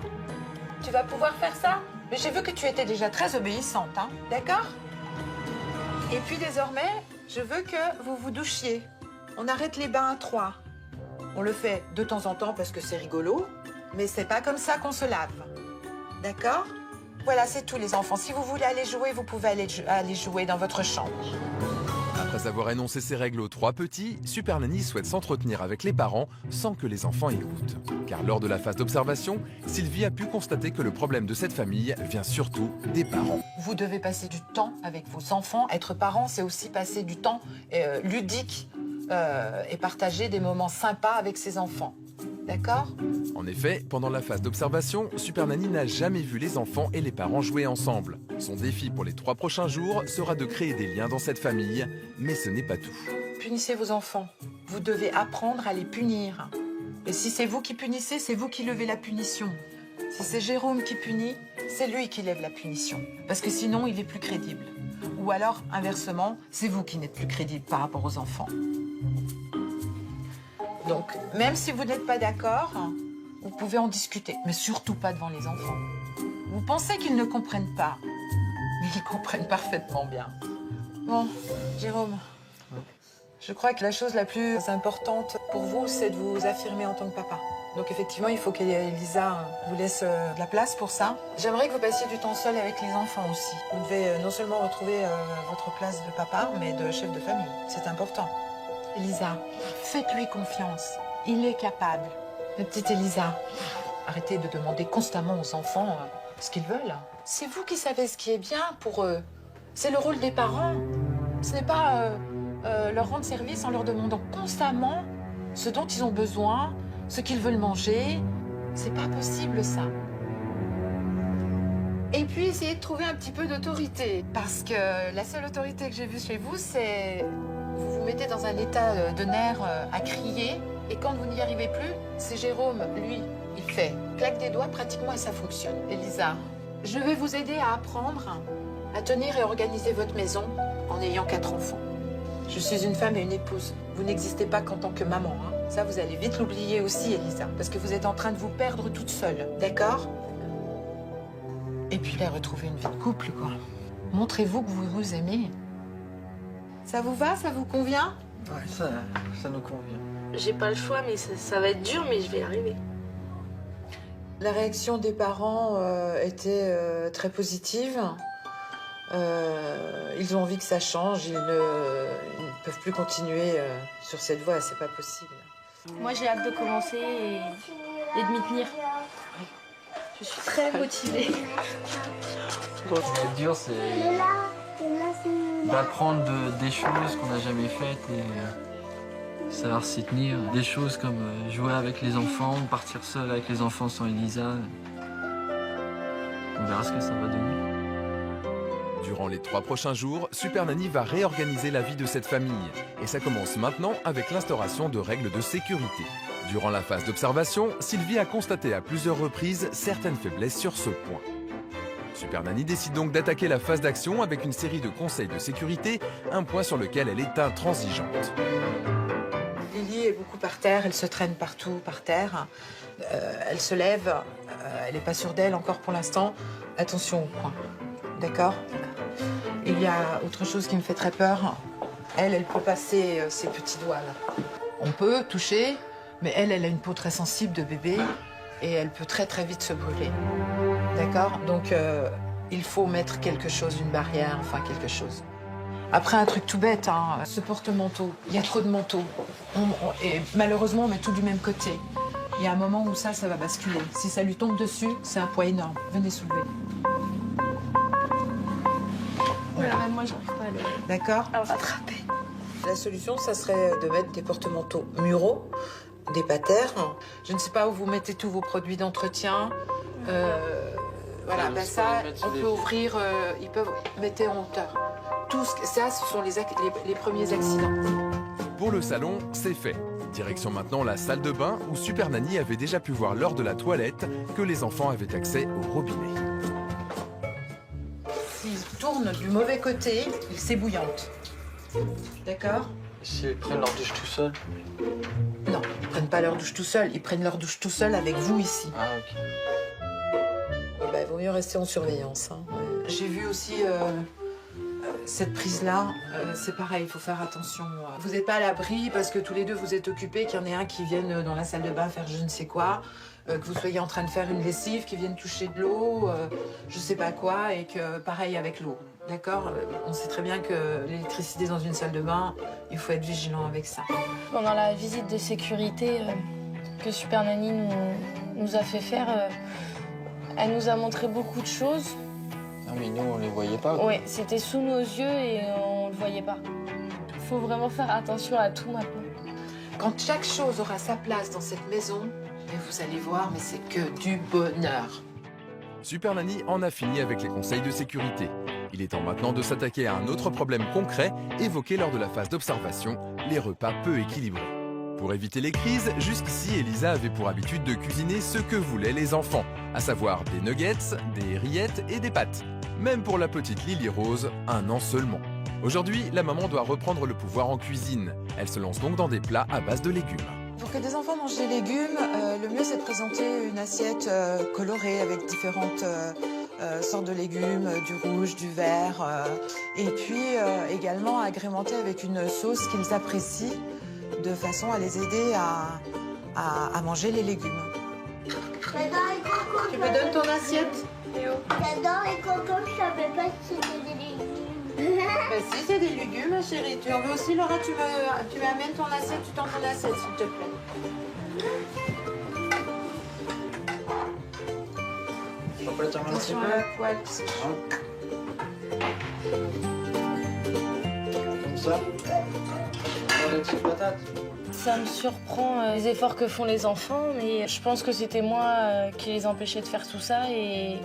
[SPEAKER 8] Tu vas pouvoir faire ça? Mais j'ai vu que tu étais déjà très obéissante, hein? D'accord? Et puis désormais, je veux que vous vous douchiez. On arrête les bains à 3. On le fait de temps en temps parce que c'est rigolo, mais c'est pas comme ça qu'on se lave. D'accord? Voilà, c'est tout les enfants. Si vous voulez aller jouer, vous pouvez aller jouer dans votre chambre.
[SPEAKER 1] Après avoir énoncé ses règles aux 3 petits, Super Nanny souhaite s'entretenir avec les parents sans que les enfants écoutent. Car lors de la phase d'observation, Sylvie a pu constater que le problème de cette famille vient surtout des parents.
[SPEAKER 8] Vous devez passer du temps avec vos enfants. Être parent, c'est aussi passer du temps ludique et partager des moments sympas avec ses enfants. D'accord?
[SPEAKER 1] En effet, pendant la phase d'observation, Super Nanny n'a jamais vu les enfants et les parents jouer ensemble. Son défi pour les 3 prochains jours sera de créer des liens dans cette famille, mais ce n'est pas tout.
[SPEAKER 8] Punissez vos enfants. Vous devez apprendre à les punir. Et si c'est vous qui punissez, c'est vous qui levez la punition. Si c'est Jérôme qui punit, c'est lui qui lève la punition. Parce que sinon, il est plus crédible. Ou alors, inversement, c'est vous qui n'êtes plus crédible par rapport aux enfants. Donc, même si vous n'êtes pas d'accord, vous pouvez en discuter, mais surtout pas devant les enfants. Vous pensez qu'ils ne comprennent pas, mais ils comprennent parfaitement bien. Bon, Jérôme, je crois que la chose la plus importante pour vous, c'est de vous affirmer en tant que papa. Donc effectivement, il faut qu'Elisa vous laisse de la place pour ça. J'aimerais que vous passiez du temps seul avec les enfants aussi. Vous devez non seulement retrouver votre place de papa, mais de chef de famille. C'est important. Elisa, faites-lui confiance. Il est capable. Ma petite Elisa, arrêtez de demander constamment aux enfants ce qu'ils veulent. C'est vous qui savez ce qui est bien pour eux. C'est le rôle des parents. Ce n'est pas leur rendre service en leur demandant constamment ce dont ils ont besoin, ce qu'ils veulent manger. C'est pas possible, ça. Et puis, essayez de trouver un petit peu d'autorité. Parce que la seule autorité que j'ai vue chez vous, c'est... Vous vous mettez dans un état de nerfs à crier. Et quand vous n'y arrivez plus, c'est Jérôme, lui, il fait claque des doigts pratiquement et ça fonctionne. Elisa, je vais vous aider à apprendre à tenir et organiser votre maison en ayant 4 enfants. Je suis une femme et une épouse. Vous n'existez pas qu'en tant que maman. Hein. Ça, vous allez vite l'oublier aussi, Elisa. Parce que vous êtes en train de vous perdre toute seule. D'accord? Et puis, là, retrouver une vie de couple, quoi. Montrez-vous que vous vous aimez. Ça vous va? Ça vous convient?
[SPEAKER 7] Ouais, ça nous convient.
[SPEAKER 2] J'ai pas le choix, mais ça va être dur, mais je vais y arriver.
[SPEAKER 3] La réaction des parents était très positive. Ils ont envie que ça change. Ils ne peuvent plus continuer sur cette voie. C'est pas possible.
[SPEAKER 2] Moi, j'ai hâte de commencer et de m'y tenir. Je suis très motivée.
[SPEAKER 5] Ce qui est dur, c'est d'apprendre des choses qu'on n'a jamais faites et savoir s'y tenir. Des choses comme jouer avec les enfants, partir seul avec les enfants sans Elisa. On verra ce que ça va donner.
[SPEAKER 1] Durant les 3 prochains jours, Super Nanny va réorganiser la vie de cette famille. Et ça commence maintenant avec l'instauration de règles de sécurité. Durant la phase d'observation, Sylvie a constaté à plusieurs reprises certaines faiblesses sur ce point. Super Nanny décide donc d'attaquer la phase d'action avec une série de conseils de sécurité, un point sur lequel elle est intransigeante.
[SPEAKER 8] Lily est beaucoup par terre, elle se traîne partout par terre. Elle se lève, elle n'est pas sûre d'elle encore pour l'instant. Attention au coin, d'accord? Il y a autre chose qui me fait très peur. Elle peut passer ses petits doigts là. On peut toucher, mais elle a une peau très sensible de bébé et elle peut très très vite se brûler. D'accord? Donc il faut mettre quelque chose, une barrière, enfin quelque chose. Après, un truc tout bête, hein, ce porte-manteau. Il y a trop de manteaux. Et malheureusement, on met tout du même côté. Il y a un moment où ça va basculer. Si ça lui tombe dessus, c'est un poids énorme. Venez soulever.
[SPEAKER 2] Voilà. Même moi, j'arrive pas
[SPEAKER 8] D'accord?
[SPEAKER 2] à le rattraper.
[SPEAKER 3] La solution, ça serait de mettre des porte-manteaux muraux, des patères.
[SPEAKER 8] Je ne sais pas où vous mettez tous vos produits d'entretien. Voilà, ben ça, on peut ouvrir, ils peuvent mettre en hauteur. Tout ça, ce sont les premiers accidents.
[SPEAKER 1] Pour le salon, c'est fait. Direction maintenant la salle de bain où Super Nanny avait déjà pu voir lors de la toilette que les enfants avaient accès au robinet.
[SPEAKER 8] S'ils tournent du mauvais côté, c'est bouillante. D'accord?
[SPEAKER 5] S'ils prennent leur douche tout seuls?
[SPEAKER 8] Non, ils prennent pas leur douche tout seuls. Ils prennent leur douche tout seuls avec vous ici.
[SPEAKER 5] Ah, ok.
[SPEAKER 3] mieux rester en surveillance. Hein, ouais.
[SPEAKER 8] J'ai vu aussi cette prise-là, c'est pareil, il faut faire attention. Vous n'êtes pas à l'abri parce que tous les deux vous êtes occupés, qu'il y en ait un qui vienne dans la salle de bain faire je ne sais quoi, que vous soyez en train de faire une lessive, qui vienne toucher de l'eau, je sais pas quoi, et que pareil avec l'eau. D'accord? On sait très bien que l'électricité dans une salle de bain, il faut être vigilant avec ça.
[SPEAKER 2] Pendant la visite de sécurité que Super Nanny nous a fait faire, elle nous a montré beaucoup de choses.
[SPEAKER 5] Non mais nous on les voyait pas.
[SPEAKER 2] Oui, c'était sous nos yeux et on le voyait pas. Il faut vraiment faire attention à tout maintenant.
[SPEAKER 8] Quand chaque chose aura sa place dans cette maison, et vous allez voir, mais c'est que du bonheur.
[SPEAKER 1] Super Nanny en a fini avec les conseils de sécurité. Il est temps maintenant de s'attaquer à un autre problème concret évoqué lors de la phase d'observation, les repas peu équilibrés. Pour éviter les crises, jusqu'ici Elisa avait pour habitude de cuisiner ce que voulaient les enfants, à savoir des nuggets, des rillettes et des pâtes. Même pour la petite Lily Rose, 1 an seulement. Aujourd'hui, la maman doit reprendre le pouvoir en cuisine. Elle se lance donc dans des plats à base de légumes.
[SPEAKER 8] Pour que des enfants mangent des légumes, le mieux c'est de présenter une assiette colorée avec différentes sortes de légumes, du rouge, du vert, et puis également agrémenter avec une sauce qu'ils apprécient de façon à les aider à manger les légumes.
[SPEAKER 4] J'adore les cocos.
[SPEAKER 8] Tu me donnes ton assiette?
[SPEAKER 4] J'adore les cocos, je savais pas que c'était des légumes.
[SPEAKER 8] Si, c'est des légumes, ma chérie. Tu en veux aussi, Laura? Tu m'amènes ton assiette, tu tends ton assiette, s'il te plaît.
[SPEAKER 7] On peut le tourner un petit
[SPEAKER 8] Attention à
[SPEAKER 7] peu.
[SPEAKER 8] la poêle.
[SPEAKER 7] Comme ça. Dans les petites patates.
[SPEAKER 2] Ça me surprend les efforts que font les enfants, mais je pense que c'était moi qui les empêchais de faire tout ça et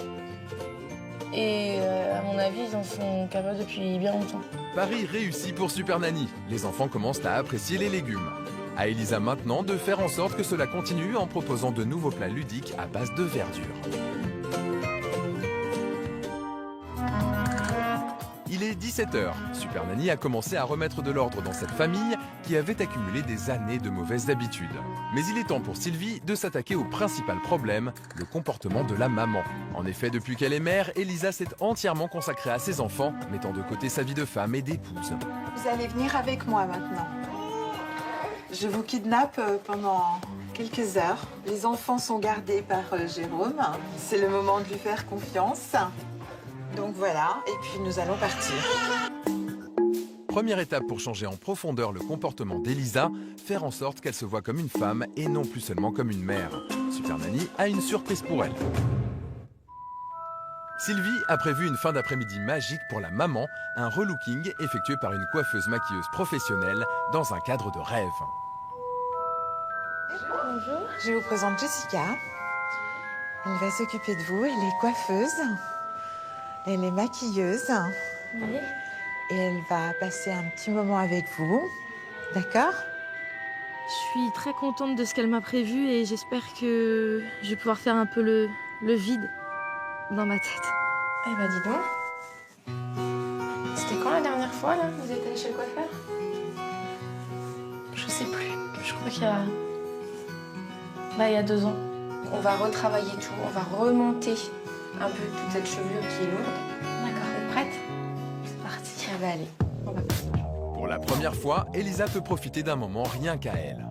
[SPEAKER 2] à mon avis, ils en sont capables depuis bien longtemps.
[SPEAKER 1] Pari réussi pour Super Nanny. Les enfants commencent à apprécier les légumes. À Elisa maintenant de faire en sorte que cela continue en proposant de nouveaux plats ludiques à base de verdure. Il est 17h. Super Nanny a commencé à remettre de l'ordre dans cette famille qui avait accumulé des années de mauvaises habitudes. Mais il est temps pour Sylvie de s'attaquer au principal problème, le comportement de la maman. En effet, depuis qu'elle est mère, Elisa s'est entièrement consacrée à ses enfants, mettant de côté sa vie de femme et d'épouse.
[SPEAKER 8] Vous allez venir avec moi maintenant. Je vous kidnappe pendant quelques heures. Les enfants sont gardés par Jérôme. C'est le moment de lui faire confiance. Donc voilà, et puis nous allons partir.
[SPEAKER 1] Première étape pour changer en profondeur le comportement d'Elisa, faire en sorte qu'elle se voit comme une femme et non plus seulement comme une mère. Super Nanny a une surprise pour elle. Sylvie a prévu une fin d'après-midi magique pour la maman, un relooking effectué par une coiffeuse maquilleuse professionnelle dans un cadre de rêve.
[SPEAKER 2] Bonjour.
[SPEAKER 8] Je vous présente Jessica. Elle va s'occuper de vous, elle est coiffeuse. Elle est maquilleuse.
[SPEAKER 2] Oui.
[SPEAKER 8] Et elle va passer un petit moment avec vous. D'accord?
[SPEAKER 2] Je suis très contente de ce qu'elle m'a prévu et j'espère que je vais pouvoir faire un peu le vide dans ma tête.
[SPEAKER 9] Eh ben dis donc. C'était quand la dernière fois là? Vous êtes allé chez le coiffeur?
[SPEAKER 2] Je sais plus. Je crois qu'il y a... il y a 2 ans.
[SPEAKER 9] On va retravailler tout, on va remonter un peu toute cette chevelure qui est lourde. D'accord, vous êtes prête?
[SPEAKER 2] C'est parti.
[SPEAKER 9] Ah bah allez, on va faire ça.
[SPEAKER 1] Pour la première fois, Elisa peut profiter d'un moment rien qu'à elle.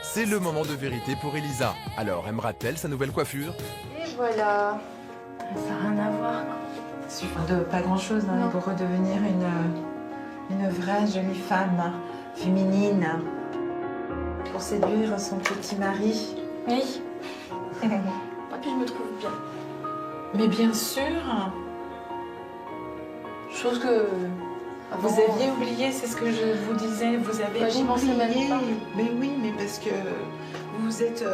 [SPEAKER 1] C'est le moment de vérité pour Elisa. Alors, aimera-t-elle sa nouvelle coiffure?
[SPEAKER 8] Et voilà.
[SPEAKER 2] Ça n'a rien à voir.
[SPEAKER 8] Il suffit de pas grand-chose
[SPEAKER 2] Non.
[SPEAKER 8] pour redevenir une vraie jolie femme féminine. Pour séduire son petit mari.
[SPEAKER 2] Oui. Et puis je me trouve bien.
[SPEAKER 8] Mais bien sûr,
[SPEAKER 2] Chose que...
[SPEAKER 8] vous aviez oublié, c'est ce que je vous disais, vous avez
[SPEAKER 2] Bah, j'y pensais
[SPEAKER 8] oublié.
[SPEAKER 2] même pas.
[SPEAKER 8] Mais oui, mais parce que vous vous êtes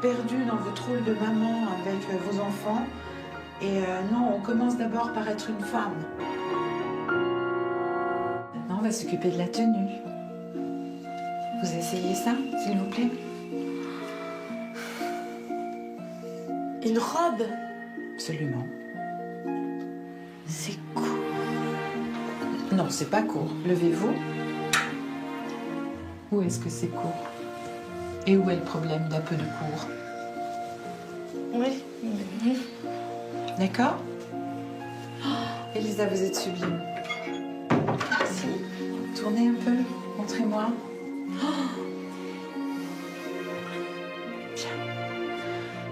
[SPEAKER 8] perdu dans votre rôle de maman avec vos enfants. Et non, on commence d'abord par être une femme. Maintenant, on va s'occuper de la tenue. Vous essayez ça, s'il vous plaît?
[SPEAKER 2] Une robe?
[SPEAKER 8] Absolument.
[SPEAKER 2] C'est cool.
[SPEAKER 8] Non, c'est pas court. Levez-vous. Où est-ce que c'est court? Et où est le problème d'un peu de court?
[SPEAKER 2] Oui.
[SPEAKER 8] D'accord? Elisa, vous êtes sublime. Merci. Tournez un peu. Montrez-moi.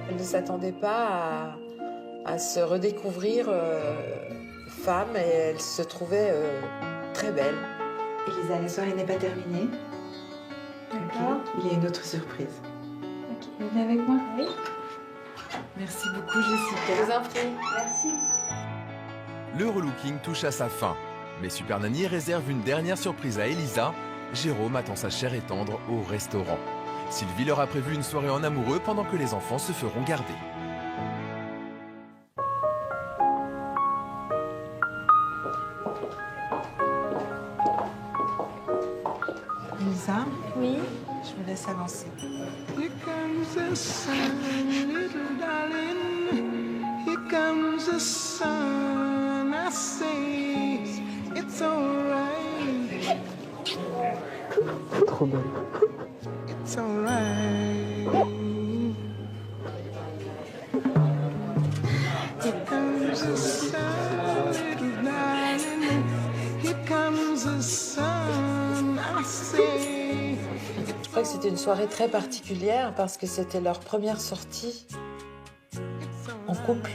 [SPEAKER 8] Elle ne s'attendait pas à se redécouvrir femme et elle se trouvait très belle. Elisa, la soirée n'est pas terminée.
[SPEAKER 2] D'accord.
[SPEAKER 8] Il y a une autre surprise.
[SPEAKER 2] Ok.
[SPEAKER 8] Vous venez avec moi?
[SPEAKER 2] Oui.
[SPEAKER 8] Merci beaucoup, Jessica.
[SPEAKER 2] Je vous en prie. Merci.
[SPEAKER 1] Le relooking touche à sa fin. Mais Super Nanny réserve une dernière surprise à Elisa. Jérôme attend sa chair et tendre au restaurant. Sylvie leur a prévu une soirée en amoureux pendant que les enfants se feront garder.
[SPEAKER 8] Elisa,
[SPEAKER 2] Oui.
[SPEAKER 8] je vous laisse avancer.
[SPEAKER 10] Here comes the sun, little darling. Here comes the sun. I say it's alright.
[SPEAKER 7] Trop belle.
[SPEAKER 10] It's alright. Here comes the sun, little darling. Here comes the sun. I say.
[SPEAKER 3] Je crois que c'était une soirée très particulière parce que c'était leur première sortie en couple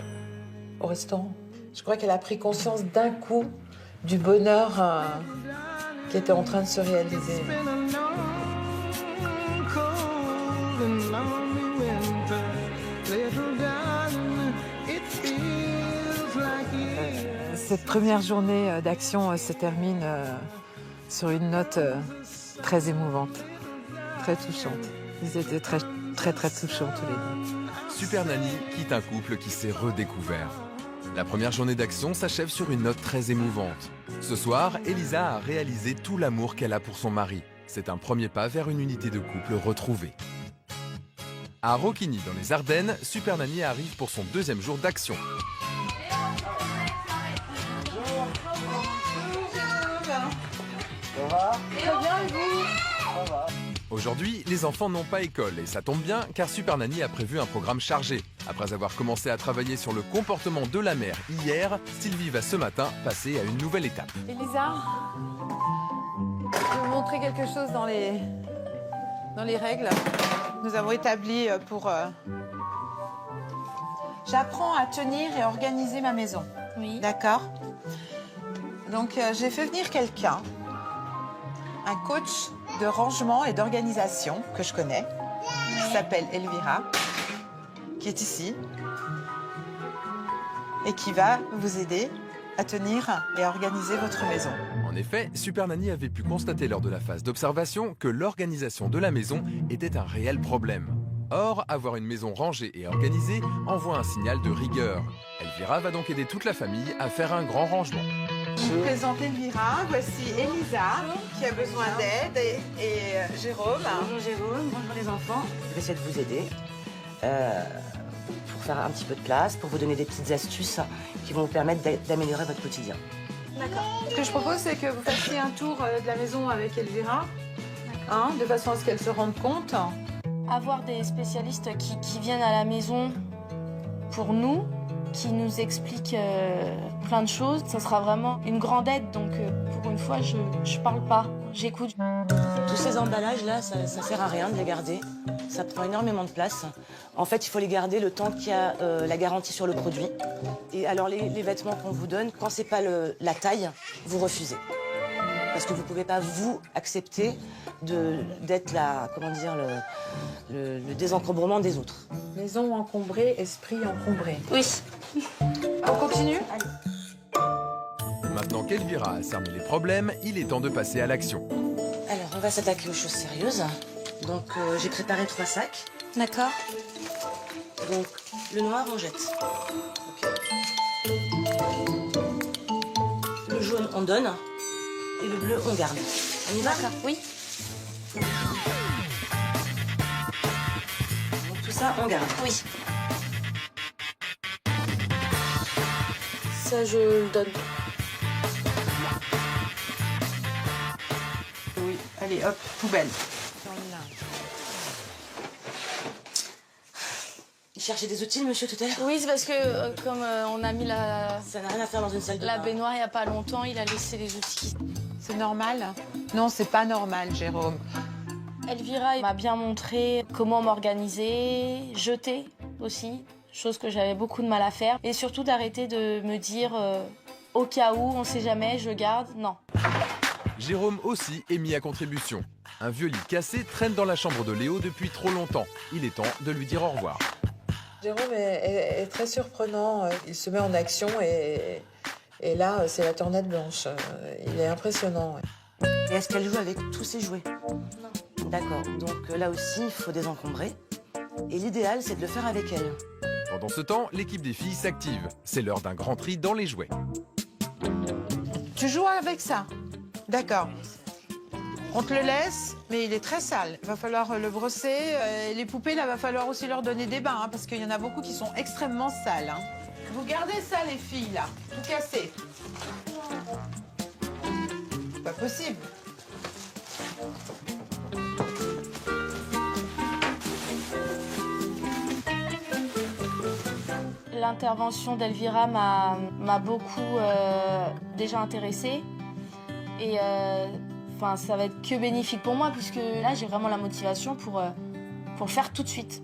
[SPEAKER 3] au restaurant. Je crois qu'elle a pris conscience d'un coup du bonheur qui était en train de se réaliser.
[SPEAKER 10] Been a long, cold and lonely winter. Little darling, it feels like years.
[SPEAKER 8] Cette première journée d'action se termine sur une note très émouvante, très touchante. Ils étaient très touchants tous les deux.
[SPEAKER 1] Super Nanny quitte un couple qui s'est redécouvert. La première journée d'action s'achève sur une note très émouvante. Ce soir, Elisa a réalisé tout l'amour qu'elle a pour son mari. C'est un premier pas vers une unité de couple retrouvée. À Roquigny, dans les Ardennes, Super Nanny arrive pour son deuxième jour d'action. Aujourd'hui, les enfants n'ont pas école et ça tombe bien car Super Nanny a prévu un programme chargé. Après avoir commencé à travailler sur le comportement de la mère hier, Sylvie va ce matin passer à une nouvelle étape.
[SPEAKER 8] Elisa, je vais vous montrer quelque chose dans les règles. Nous avons établi pour... J'apprends à tenir et organiser ma maison.
[SPEAKER 2] Oui.
[SPEAKER 8] D'accord? Donc, j'ai fait venir quelqu'un, un coach de rangement et d'organisation que je connais, qui s'appelle Elvira, qui est ici, et qui va vous aider à tenir et à organiser votre maison.
[SPEAKER 1] En effet, Super Nanny avait pu constater lors de la phase d'observation que l'organisation de la maison était un réel problème. Or, avoir une maison rangée et organisée envoie un signal de rigueur. Elvira va donc aider toute la famille à faire un grand rangement.
[SPEAKER 8] Je vous présente Elvira, voici Elisa qui a besoin d'aide et Jérôme.
[SPEAKER 11] Bonjour Jérôme, bonjour les enfants. Je vais essayer de vous aider pour faire un petit peu de place, pour vous donner des petites astuces qui vont vous permettre d'améliorer votre quotidien.
[SPEAKER 8] D'accord. Ce que je propose, c'est que vous fassiez un tour de la maison avec Elvira, de façon à ce qu'elle se rende compte.
[SPEAKER 2] Avoir des spécialistes qui viennent à la maison pour nous, qui nous expliquent plein de choses, ça sera vraiment une grande aide. Donc pour une fois, je parle pas, j'écoute.
[SPEAKER 11] Tous ces emballages-là, ça sert à rien de les garder. Ça prend énormément de place. En fait, il faut les garder le temps qu'il y a la garantie sur le produit. Et alors, les vêtements qu'on vous donne, quand c'est pas la taille, vous refusez. Parce que vous pouvez pas, vous, accepter d'être le désencombrement des autres.
[SPEAKER 8] Maison encombrée, esprit encombré.
[SPEAKER 2] Oui.
[SPEAKER 8] On continue?
[SPEAKER 1] Maintenant qu'Elvira a cerné les problèmes, il est temps de passer à l'action.
[SPEAKER 11] Alors, on va s'attaquer aux choses sérieuses. Donc, j'ai préparé 3 sacs.
[SPEAKER 2] D'accord.
[SPEAKER 11] Donc, le noir, on jette. Ok. Le jaune, on donne. Et le bleu, on garde. On y va?
[SPEAKER 2] D'accord, oui.
[SPEAKER 11] Donc, tout ça, on garde.
[SPEAKER 2] Oui. Ça, je le donne.
[SPEAKER 8] Allez, hop, poubelle.
[SPEAKER 11] Il cherchait des outils, monsieur, tout à l'heure?
[SPEAKER 2] Oui, c'est parce que comme on a mis
[SPEAKER 11] Ça n'a rien à faire dans une salle de
[SPEAKER 2] la
[SPEAKER 11] bain.
[SPEAKER 2] baignoire il n'y a pas longtemps, il a laissé les outils.
[SPEAKER 8] C'est normal? Non, c'est pas normal, Jérôme.
[SPEAKER 2] Elvira m'a bien montré comment m'organiser, jeter aussi, chose que j'avais beaucoup de mal à faire. Et surtout d'arrêter de me dire au cas où, on sait jamais, je garde. Non.
[SPEAKER 1] Jérôme aussi est mis à contribution. Un vieux lit cassé traîne dans la chambre de Léo depuis trop longtemps. Il est temps de lui dire au revoir.
[SPEAKER 3] Jérôme est très surprenant. Il se met en action et là, c'est la tornade blanche. Il est impressionnant.
[SPEAKER 11] Et est-ce qu'elle joue avec tous ses jouets? Non. D'accord. Donc là aussi, il faut désencombrer. Et l'idéal, c'est de le faire avec elle.
[SPEAKER 1] Pendant ce temps, l'équipe des filles s'active. C'est l'heure d'un grand tri dans les jouets.
[SPEAKER 8] Tu joues avec ça? D'accord. On te le laisse, mais il est très sale. Il va falloir le brosser. Et les poupées, là, va falloir aussi leur donner des bains, hein, parce qu'il y en a beaucoup qui sont extrêmement sales. Hein. Vous gardez ça, les filles, là. Tout cassé. C'est pas possible.
[SPEAKER 2] L'intervention d'Elvira m'a beaucoup déjà intéressée. Et ça va être que bénéfique pour moi, puisque là, j'ai vraiment la motivation pour le faire tout de suite.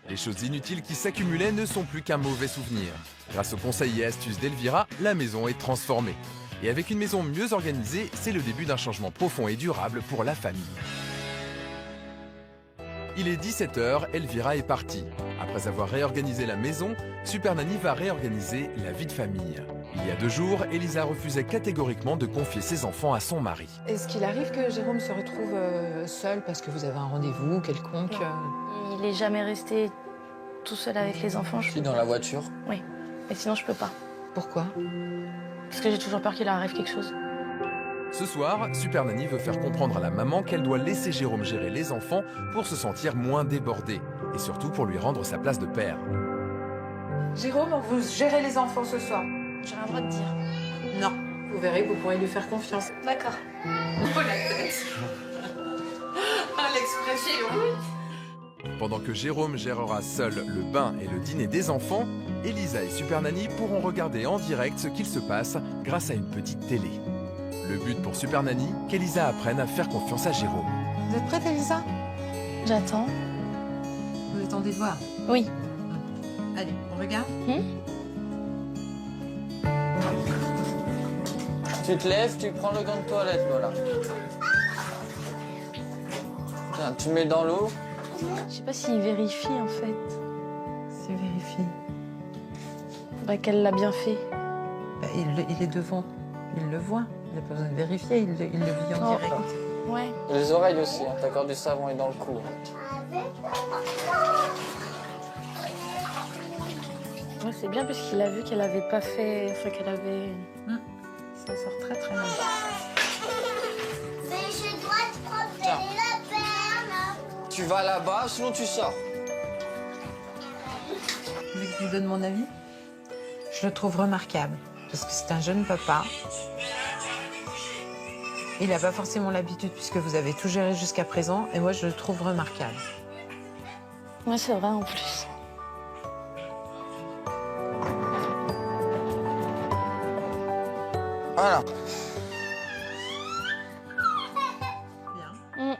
[SPEAKER 1] Les choses inutiles qui s'accumulaient ne sont plus qu'un mauvais souvenir. Grâce aux conseils et astuces d'Elvira, la maison est transformée. Et avec une maison mieux organisée, c'est le début d'un changement profond et durable pour la famille. Il est 17h, Elvira est partie. Après avoir réorganisé la maison, Super Nanny va réorganiser la vie de famille. Il y a 2 jours, Elisa refusait catégoriquement de confier ses enfants à son mari.
[SPEAKER 6] Est-ce qu'il arrive que Jérôme se retrouve seul parce que vous avez un rendez-vous quelconque?
[SPEAKER 2] Il n'est jamais resté tout seul avec les enfants.
[SPEAKER 7] Si, dans la voiture.
[SPEAKER 2] Oui, mais sinon je peux pas.
[SPEAKER 6] Pourquoi?
[SPEAKER 2] Parce que j'ai toujours peur qu'il arrive quelque chose.
[SPEAKER 1] Ce soir, Super Nanny veut faire comprendre à la maman qu'elle doit laisser Jérôme gérer les enfants pour se sentir moins débordé. Et surtout pour lui rendre sa place de père.
[SPEAKER 8] Jérôme, vous gérez les enfants ce soir?
[SPEAKER 2] J'ai rien le droit de dire.
[SPEAKER 8] Non. Vous verrez, vous pourrez lui faire confiance.
[SPEAKER 2] D'accord.
[SPEAKER 8] Oh, la tête. Ah, l'expression.
[SPEAKER 1] Pendant que Jérôme gérera seul le bain et le dîner des enfants, Elisa et Super Nanny pourront regarder en direct ce qu'il se passe grâce à une petite télé. Le but pour Super Nanny, qu'Elisa apprenne à faire confiance à Jérôme.
[SPEAKER 8] Vous êtes prête, Elisa?
[SPEAKER 2] J'attends.
[SPEAKER 8] Vous attendez de voir?
[SPEAKER 2] Oui.
[SPEAKER 8] Allez, on regarde?
[SPEAKER 7] Tu te lèves, tu prends le gant de toilette, voilà. Tiens, tu mets dans l'eau.
[SPEAKER 2] Je sais pas s'il vérifie en fait.
[SPEAKER 6] C'est vérifie.
[SPEAKER 2] Qu'elle l'a bien fait.
[SPEAKER 6] Il est devant. Il le voit. Il n'a pas besoin de vérifier. Il le vit en direct.
[SPEAKER 2] Ouais.
[SPEAKER 7] Les oreilles aussi, hein. T'accordes du savon et dans le cou.
[SPEAKER 2] Ouais, c'est bien puisqu'il a vu qu'elle avait pas fait. Enfin, qu'elle avait.
[SPEAKER 6] Ça sort très très bien.
[SPEAKER 4] Mais je dois te protéger la perle.
[SPEAKER 7] Tu vas là-bas, sinon tu sors.
[SPEAKER 6] Vous voulez que je vous donne mon avis?
[SPEAKER 8] Je le trouve remarquable, parce que c'est un jeune papa. Il n'a pas forcément l'habitude, puisque vous avez tout géré jusqu'à présent, et moi, je le trouve remarquable.
[SPEAKER 2] Ouais, c'est vrai en plus.
[SPEAKER 7] Voilà.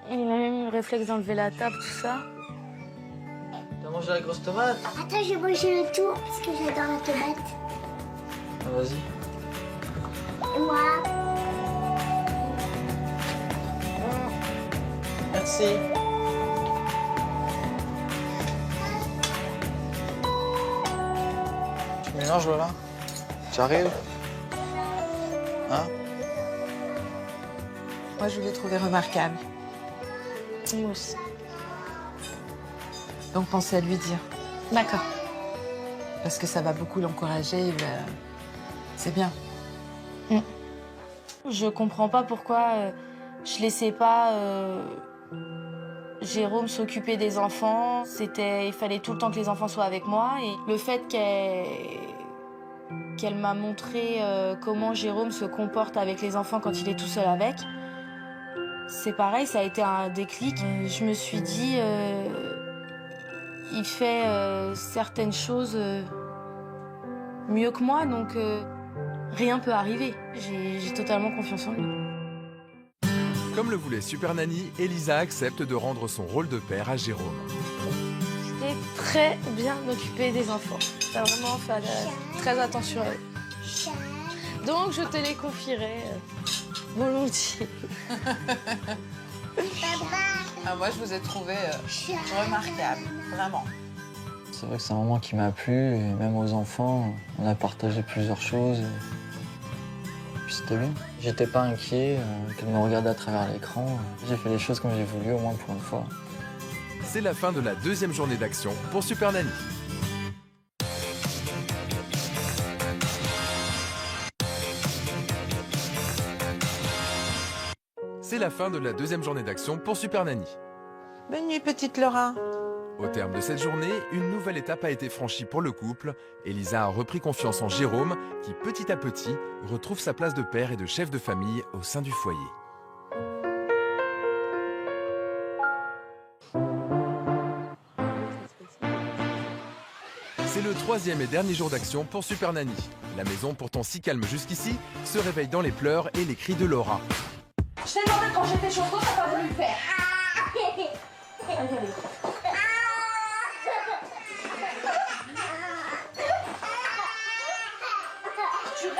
[SPEAKER 2] Il a même eu le réflexe d'enlever la table, tout ça.
[SPEAKER 7] T'as mangé la grosse tomate?
[SPEAKER 4] Attends, j'ai mangé le tour parce que j'adore la tomate.
[SPEAKER 7] Ah, vas-y.
[SPEAKER 4] Et moi?
[SPEAKER 7] Merci. Tu mélanges, Lola? J'arrive? Hein?
[SPEAKER 8] Moi, je l'ai trouvé remarquable.
[SPEAKER 2] Moi aussi.
[SPEAKER 8] Donc, pensez à lui dire.
[SPEAKER 2] D'accord.
[SPEAKER 8] Parce que ça va beaucoup l'encourager. C'est bien.
[SPEAKER 2] Je comprends pas pourquoi je laissais pas Jérôme s'occuper des enfants. Il fallait tout le temps que les enfants soient avec moi. Et le fait qu'elle m'a montré comment Jérôme se comporte avec les enfants quand il est tout seul avec, C'est pareil, ça a été un déclic. Je me suis dit, il fait certaines choses mieux que moi, donc rien peut arriver. J'ai totalement confiance en lui.
[SPEAKER 1] Comme le voulait Super Nanny, Elisa accepte de rendre son rôle de père à Jérôme.
[SPEAKER 2] J'étais très bien occupée des enfants. T'as vraiment fait très attention à eux. Donc je te les confierai volontiers.
[SPEAKER 8] Ah, moi, je vous ai trouvé remarquable, vraiment.
[SPEAKER 5] C'est vrai que c'est un moment qui m'a plu, et même aux enfants, on a partagé plusieurs choses. Puis c'était bien. J'étais pas inquiet qu'elle me regardait à travers l'écran. J'ai fait les choses comme j'ai voulu, au moins pour une fois.
[SPEAKER 1] C'est la fin de la deuxième journée d'action pour Super Nanny. C'est la fin de la deuxième journée d'action pour Super Nanny.
[SPEAKER 8] Bonne nuit, petite Laura.
[SPEAKER 1] Au terme de cette journée, une nouvelle étape a été franchie pour le couple. Elisa a repris confiance en Jérôme, qui petit à petit retrouve sa place de père et de chef de famille au sein du foyer. C'est le troisième et dernier jour d'action pour Super Nanny. La maison, pourtant si calme jusqu'ici, se réveille dans les pleurs et les cris de Laura.
[SPEAKER 6] Je t'ai demandé de ranger tes chaussons, t'as pas voulu le faire.
[SPEAKER 4] Tu restes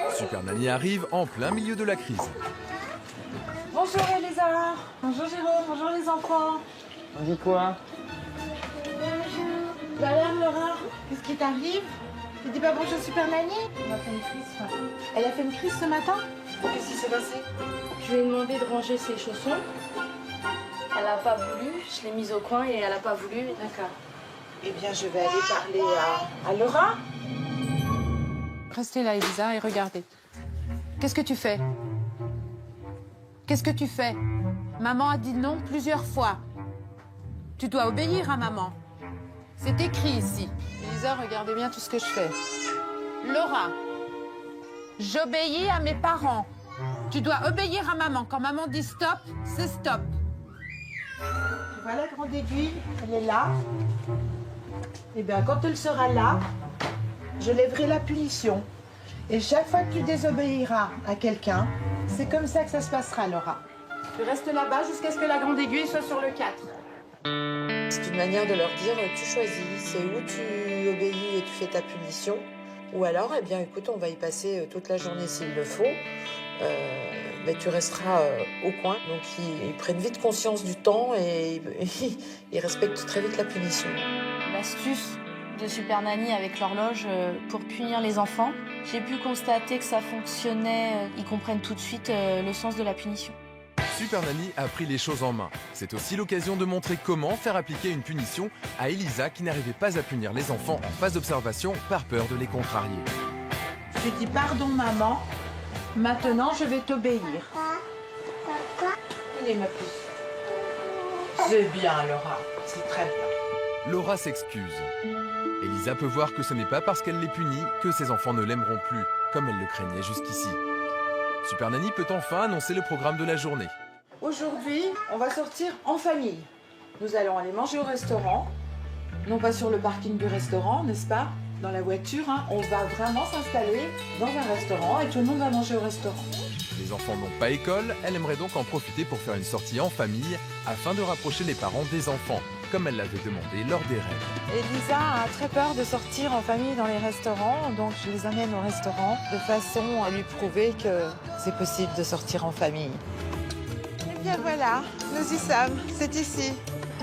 [SPEAKER 1] là. Super Nanny arrive en plein milieu de la crise.
[SPEAKER 6] Bonjour Elisa. Bonjour Jérôme, bonjour les enfants.
[SPEAKER 5] On dit quoi?
[SPEAKER 6] Madame Laura, qu'est-ce qui t'arrive? Tu dis pas bonjour Super Nanny?
[SPEAKER 2] Elle a fait une crise.
[SPEAKER 6] Elle a fait une crise ce matin? Qu'est-ce qui s'est passé?
[SPEAKER 2] Je lui ai demandé de ranger ses chaussons. Elle n'a pas voulu, je l'ai mise au coin et elle n'a pas voulu.
[SPEAKER 6] D'accord. Eh bien, je vais aller parler à Laura. Restez là, Elisa, et regardez. Qu'est-ce que tu fais? Qu'est-ce que tu fais? Maman a dit non plusieurs fois. Tu dois obéir à maman. C'est écrit ici. Elisa, regardez bien tout ce que je fais. Laura, j'obéis à mes parents. Tu dois obéir à maman. Quand maman dit stop, c'est stop. Tu vois la grande aiguille? Elle est là. Eh bien, quand elle sera là, je lèverai la punition. Et chaque fois que tu désobéiras à quelqu'un, c'est comme ça que ça se passera, Laura. Tu restes là-bas jusqu'à ce que la grande aiguille soit sur le 4.
[SPEAKER 3] C'est une manière de leur dire, tu choisis, c'est où tu obéis et tu fais ta punition, ou alors, eh bien, écoute, on va y passer toute la journée s'il le faut, mais tu resteras au coin. Donc, ils prennent vite conscience du temps et ils respectent très vite la punition.
[SPEAKER 2] L'astuce de Super Nanny avec l'horloge pour punir les enfants, j'ai pu constater que ça fonctionnait, ils comprennent tout de suite le sens de la punition.
[SPEAKER 1] Super Nanny a pris les choses en main. C'est aussi l'occasion de montrer comment faire appliquer une punition à Elisa qui n'arrivait pas à punir les enfants en phase d'observation par peur de les contrarier.
[SPEAKER 6] Je dis pardon maman, maintenant je vais t'obéir. Allez ma puce. C'est bien Laura, c'est très bien.
[SPEAKER 1] Laura s'excuse. Elisa peut voir que ce n'est pas parce qu'elle les punit que ses enfants ne l'aimeront plus, comme elle le craignait jusqu'ici. Super Nanny peut enfin annoncer le programme de la journée.
[SPEAKER 6] Aujourd'hui, on va sortir en famille. Nous allons aller manger au restaurant. Non pas sur le parking du restaurant, n'est-ce pas? Dans la voiture, hein. On va vraiment s'installer dans un restaurant et tout le monde va manger au restaurant.
[SPEAKER 1] Les enfants n'ont pas école, elle aimerait donc en profiter pour faire une sortie en famille afin de rapprocher les parents des enfants, comme elle l'avait demandé lors des rêves.
[SPEAKER 6] Elisa a très peur de sortir en famille dans les restaurants, donc je les amène au restaurant de façon à lui prouver que c'est possible de sortir en famille. Et bien voilà, nous y sommes, c'est ici.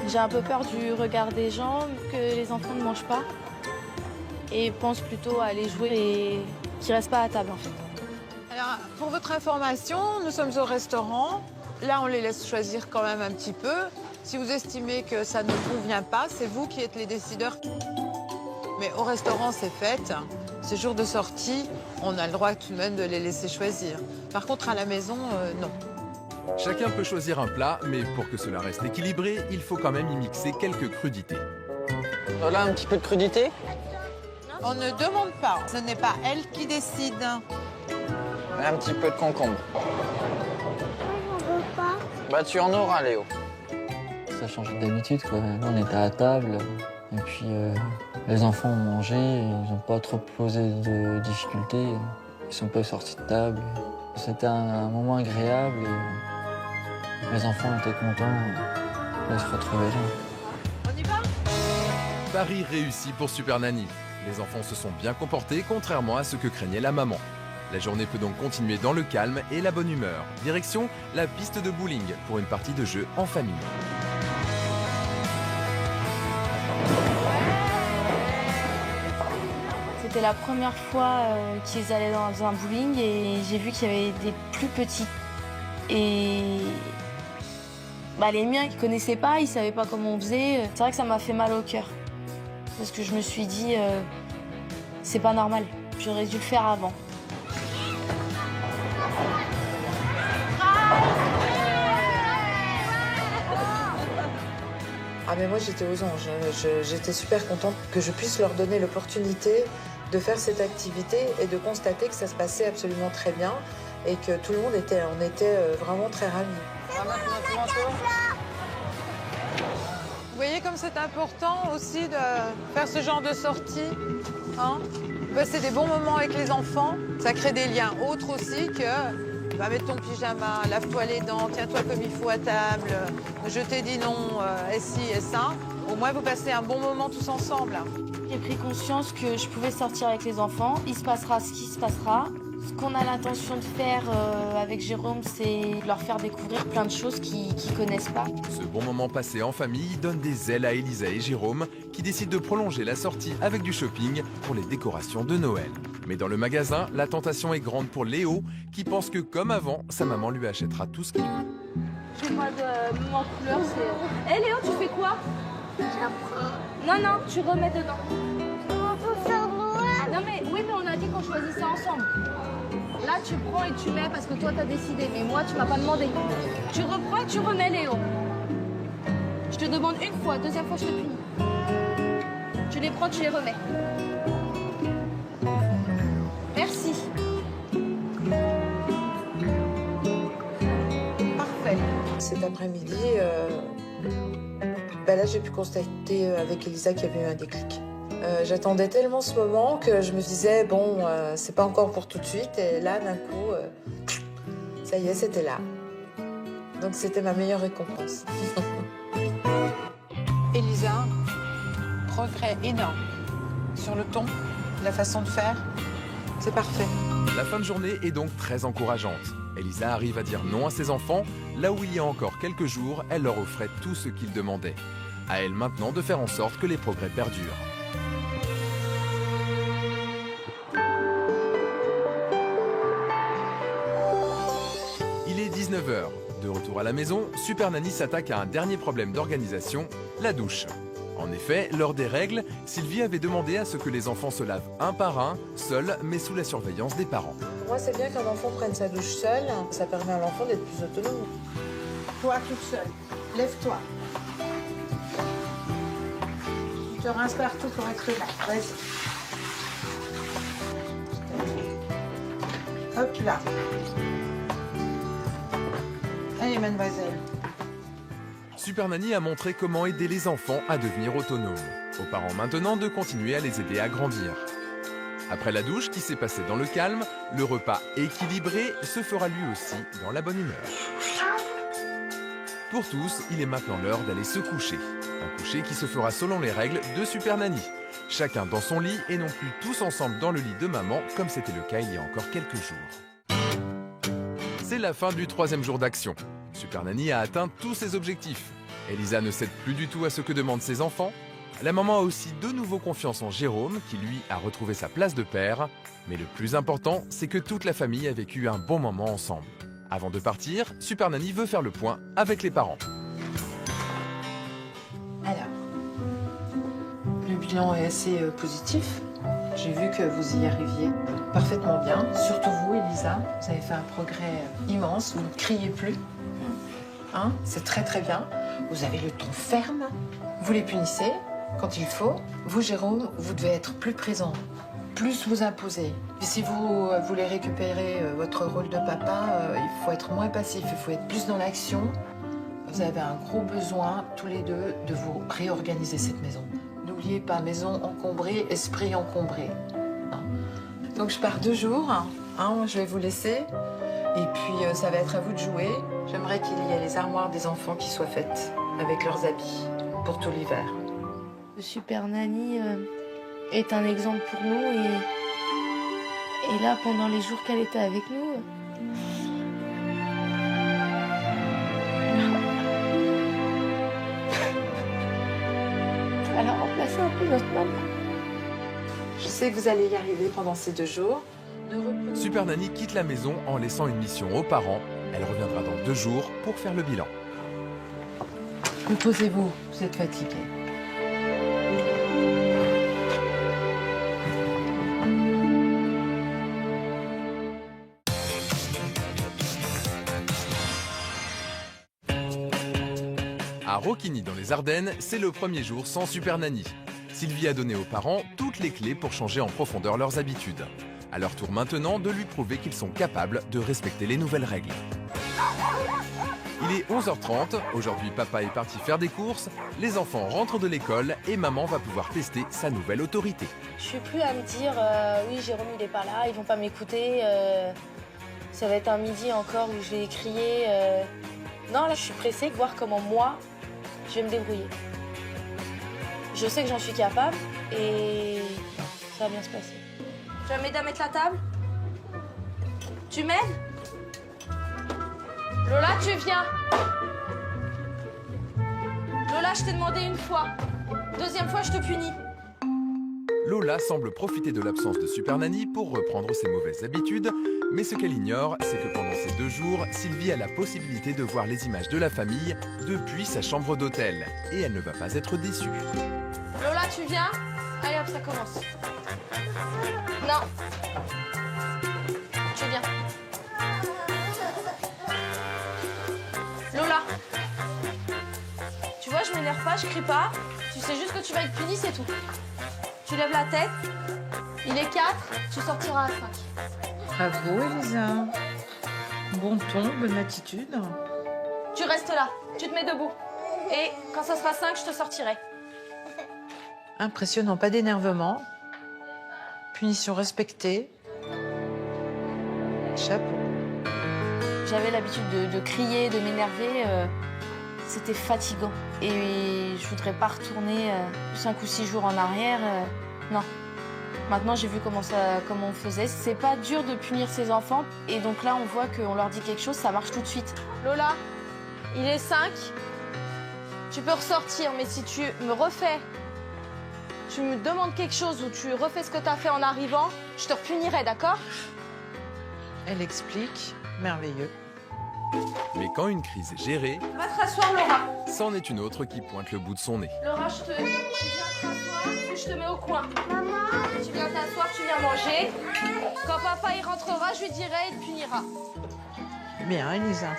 [SPEAKER 2] J'ai un peu peur du regard des gens, que les enfants ne mangent pas et pensent plutôt à aller jouer et qu'ils ne restent pas à table en fait.
[SPEAKER 6] Alors, pour votre information, nous sommes au restaurant. Là, on les laisse choisir quand même un petit peu. Si vous estimez que ça ne convient pas, c'est vous qui êtes les décideurs. Mais au restaurant, c'est fête. Ces jours de sortie, on a le droit tout de même de les laisser choisir. Par contre, à la maison, non.
[SPEAKER 1] Chacun peut choisir un plat, mais pour que cela reste équilibré, il faut quand même y mixer quelques crudités.
[SPEAKER 7] Voilà un petit peu de crudité.
[SPEAKER 9] Non,
[SPEAKER 8] On ne demande pas. Ce n'est pas elle qui décide.
[SPEAKER 7] Un petit peu de concombre.
[SPEAKER 4] On veut pas.
[SPEAKER 7] Bah tu en auras, Léo.
[SPEAKER 5] Ça change d'habitude, quoi. On était à table, et puis les enfants ont mangé, et ils n'ont pas trop posé de difficultés. Ils sont pas sortis de table. C'était un moment agréable, et les enfants étaient contents de se retrouver là.
[SPEAKER 8] On y va?
[SPEAKER 1] Pari réussi pour Super Nanny. Les enfants se sont bien comportés, contrairement à ce que craignait la maman. La journée peut donc continuer dans le calme et la bonne humeur. Direction la piste de bowling pour une partie de jeu en famille.
[SPEAKER 2] C'était la première fois qu'ils allaient dans un bowling et j'ai vu qu'il y avait des plus petits. Et les miens, ils connaissaient pas, ils savaient pas comment on faisait. C'est vrai que ça m'a fait mal au cœur. Parce que je me suis dit, c'est pas normal, j'aurais dû le faire avant.
[SPEAKER 3] Ah mais moi j'étais aux anges, j'étais super contente que je puisse leur donner l'opportunité de faire cette activité et de constater que ça se passait absolument très bien et que tout le monde était vraiment très ravis.
[SPEAKER 8] Vous voyez comme c'est important aussi de faire ce genre de sortie, hein? Passer des bons moments avec les enfants, ça crée des liens autres aussi que va mettre ton pyjama, lave-toi les dents, tiens-toi comme il faut à table, je t'ai dit non, et ci et ça. Au moins vous passez un bon moment tous ensemble.
[SPEAKER 2] J'ai pris conscience que je pouvais sortir avec les enfants, il se passera ce qui se passera. Ce qu'on a l'intention de faire avec Jérôme, c'est de leur faire découvrir plein de choses qu'ils ne connaissent pas.
[SPEAKER 1] Ce bon moment passé en famille donne des ailes à Elisa et Jérôme qui décident de prolonger la sortie avec du shopping pour les décorations de Noël. Mais dans le magasin, la tentation est grande pour Léo qui pense que comme avant, sa maman lui achètera tout ce qu'il veut.
[SPEAKER 2] J'ai pas de moment couleur, c'est... Hé Léo, tu fais quoi?
[SPEAKER 4] J'apprends.
[SPEAKER 2] Non, tu remets dedans.
[SPEAKER 4] On peut faire Noël.
[SPEAKER 2] Non mais oui, mais on a dit qu'on choisissait ensemble. Là, tu prends et tu mets parce que toi, t'as décidé. Mais moi, tu m'as pas demandé. Tu reprends et tu remets, Léo. Je te demande une fois, deuxième fois, je te punis. Tu les prends, tu les remets. Merci.
[SPEAKER 8] Parfait.
[SPEAKER 3] Cet après-midi, là j'ai pu constater avec Elisa qu'il y avait eu un déclic. J'attendais tellement ce moment que je me disais, bon, c'est pas encore pour tout de suite. Et là, d'un coup, ça y est, c'était là. Donc c'était ma meilleure récompense.
[SPEAKER 8] Elisa, progrès énorme sur le ton, la façon de faire. C'est parfait.
[SPEAKER 1] La fin de journée est donc très encourageante. Elisa arrive à dire non à ses enfants. Là où il y a encore quelques jours, elle leur offrait tout ce qu'ils demandaient. À elle maintenant de faire en sorte que les progrès perdurent. Il est 19h. De retour à la maison, Super Nanny s'attaque à un dernier problème d'organisation, la douche. En effet, lors des règles, Sylvie avait demandé à ce que les enfants se lavent un par un, seuls, mais sous la surveillance des parents.
[SPEAKER 3] Pour moi, c'est bien qu'un enfant prenne sa douche seul. Ça permet à l'enfant d'être plus autonome.
[SPEAKER 8] Toi toute seule, lève-toi. Tu te rinces partout pour être là. Vas-y. Hop là. Allez, mademoiselle.
[SPEAKER 1] Super Nanny a montré comment aider les enfants à devenir autonomes. Aux parents maintenant de continuer à les aider à grandir. Après la douche qui s'est passée dans le calme, le repas équilibré se fera lui aussi dans la bonne humeur. Pour tous, il est maintenant l'heure d'aller se coucher. Un coucher qui se fera selon les règles de Super Nanny. Chacun dans son lit et non plus tous ensemble dans le lit de maman comme c'était le cas il y a encore quelques jours. C'est la fin du 3e jour d'action. Super Nanny a atteint tous ses objectifs. Elisa ne cède plus du tout à ce que demandent ses enfants. La maman a aussi de nouveau confiance en Jérôme, qui lui a retrouvé sa place de père. Mais le plus important, c'est que toute la famille a vécu un bon moment ensemble. Avant de partir, Super Nanny veut faire le point avec les parents.
[SPEAKER 3] Alors, le bilan est assez positif. J'ai vu que vous y arriviez parfaitement bien. Surtout vous, Elisa. Vous avez fait un progrès immense. Vous ne criez plus. Hein, c'est très très bien. Vous avez le ton ferme. Vous les punissez.
[SPEAKER 6] quand il faut. Vous, Jérôme, vous devez être plus présent, plus vous imposer. Et si vous voulez récupérer votre rôle de papa, il faut être moins passif, il faut être plus dans l'action. Vous avez un gros besoin, tous les deux, de vous réorganiser cette maison. N'oubliez pas, maison encombrée, esprit encombré. Donc je pars 2 jours, je vais vous laisser. Et puis ça va être à vous de jouer. J'aimerais qu'il y ait les armoires des enfants qui soient faites avec leurs habits pour tout l'hiver.
[SPEAKER 2] Le Super Nanny est un exemple pour nous et là, pendant les jours qu'elle était avec nous, elle a remplacé un peu notre maman.
[SPEAKER 6] Je sais que vous allez y arriver pendant ces 2 jours.
[SPEAKER 1] Super Nanny quitte la maison en laissant une mission aux parents. Elle reviendra dans 2 jours pour faire le bilan.
[SPEAKER 6] Reposez-vous, vous êtes fatigué.
[SPEAKER 1] À Roquigny dans les Ardennes, c'est le premier jour sans Super Nanny. Sylvie a donné aux parents toutes les clés pour changer en profondeur leurs habitudes. À leur tour maintenant de lui prouver qu'ils sont capables de respecter les nouvelles règles. Il est 11h30, aujourd'hui papa est parti faire des courses, les enfants rentrent de l'école et maman va pouvoir tester sa nouvelle autorité.
[SPEAKER 2] je suis plus à me dire oui, Jérôme il est pas là, ils vont pas m'écouter, ça va être un midi encore où je vais crier. Non, là je suis pressée de voir comment moi je vais me débrouiller. Je sais que j'en suis capable et ça va bien se passer. Tu vas m'aider à mettre la table? Tu m'aides? Lola, tu viens. Lola, je t'ai demandé 1 fois. 2e fois, je te punis.
[SPEAKER 1] Lola semble profiter de l'absence de Super Nanny pour reprendre ses mauvaises habitudes, mais ce qu'elle ignore, c'est que pendant ces 2 jours, Sylvie a la possibilité de voir les images de la famille depuis sa chambre d'hôtel. Et elle ne va pas être déçue.
[SPEAKER 2] Lola, tu viens? Allez hop, ça commence. Non. Tu viens. Lola. Tu vois, je m'énerve pas, je crie pas. Tu sais juste que tu vas être punie, c'est tout. Tu lèves la tête. Il est 4, tu sortiras à 5.
[SPEAKER 6] Bravo, Elisa. Bon ton, bonne attitude.
[SPEAKER 2] Tu restes là, tu te mets debout. Et quand ça sera 5, je te sortirai.
[SPEAKER 6] Impressionnant, pas d'énervement. Punition respectée. Chapeau.
[SPEAKER 2] J'avais l'habitude de crier, de m'énerver. C'était fatigant. Et je voudrais pas retourner 5 ou 6 jours en arrière. Non. Maintenant, j'ai vu comment on faisait. C'est pas dur de punir ses enfants. Et donc là, on voit qu'on leur dit quelque chose, ça marche tout de suite. Lola, il est 5. Tu peux ressortir, mais si tu me refais, tu me demandes quelque chose ou tu refais ce que tu as fait en arrivant, je te repunirai, d'accord?
[SPEAKER 6] Elle explique. Merveilleux.
[SPEAKER 1] Mais quand une crise est gérée,
[SPEAKER 2] Va te rasseoir, Laura.
[SPEAKER 1] c'en est une autre qui pointe le bout de son nez.
[SPEAKER 2] Laura, tu viens te rasseoir ou je te mets au coin. Maman, tu viens t'asseoir, tu viens manger. Quand papa y rentrera, je lui dirai, il te punira.
[SPEAKER 6] Bien, Elisa.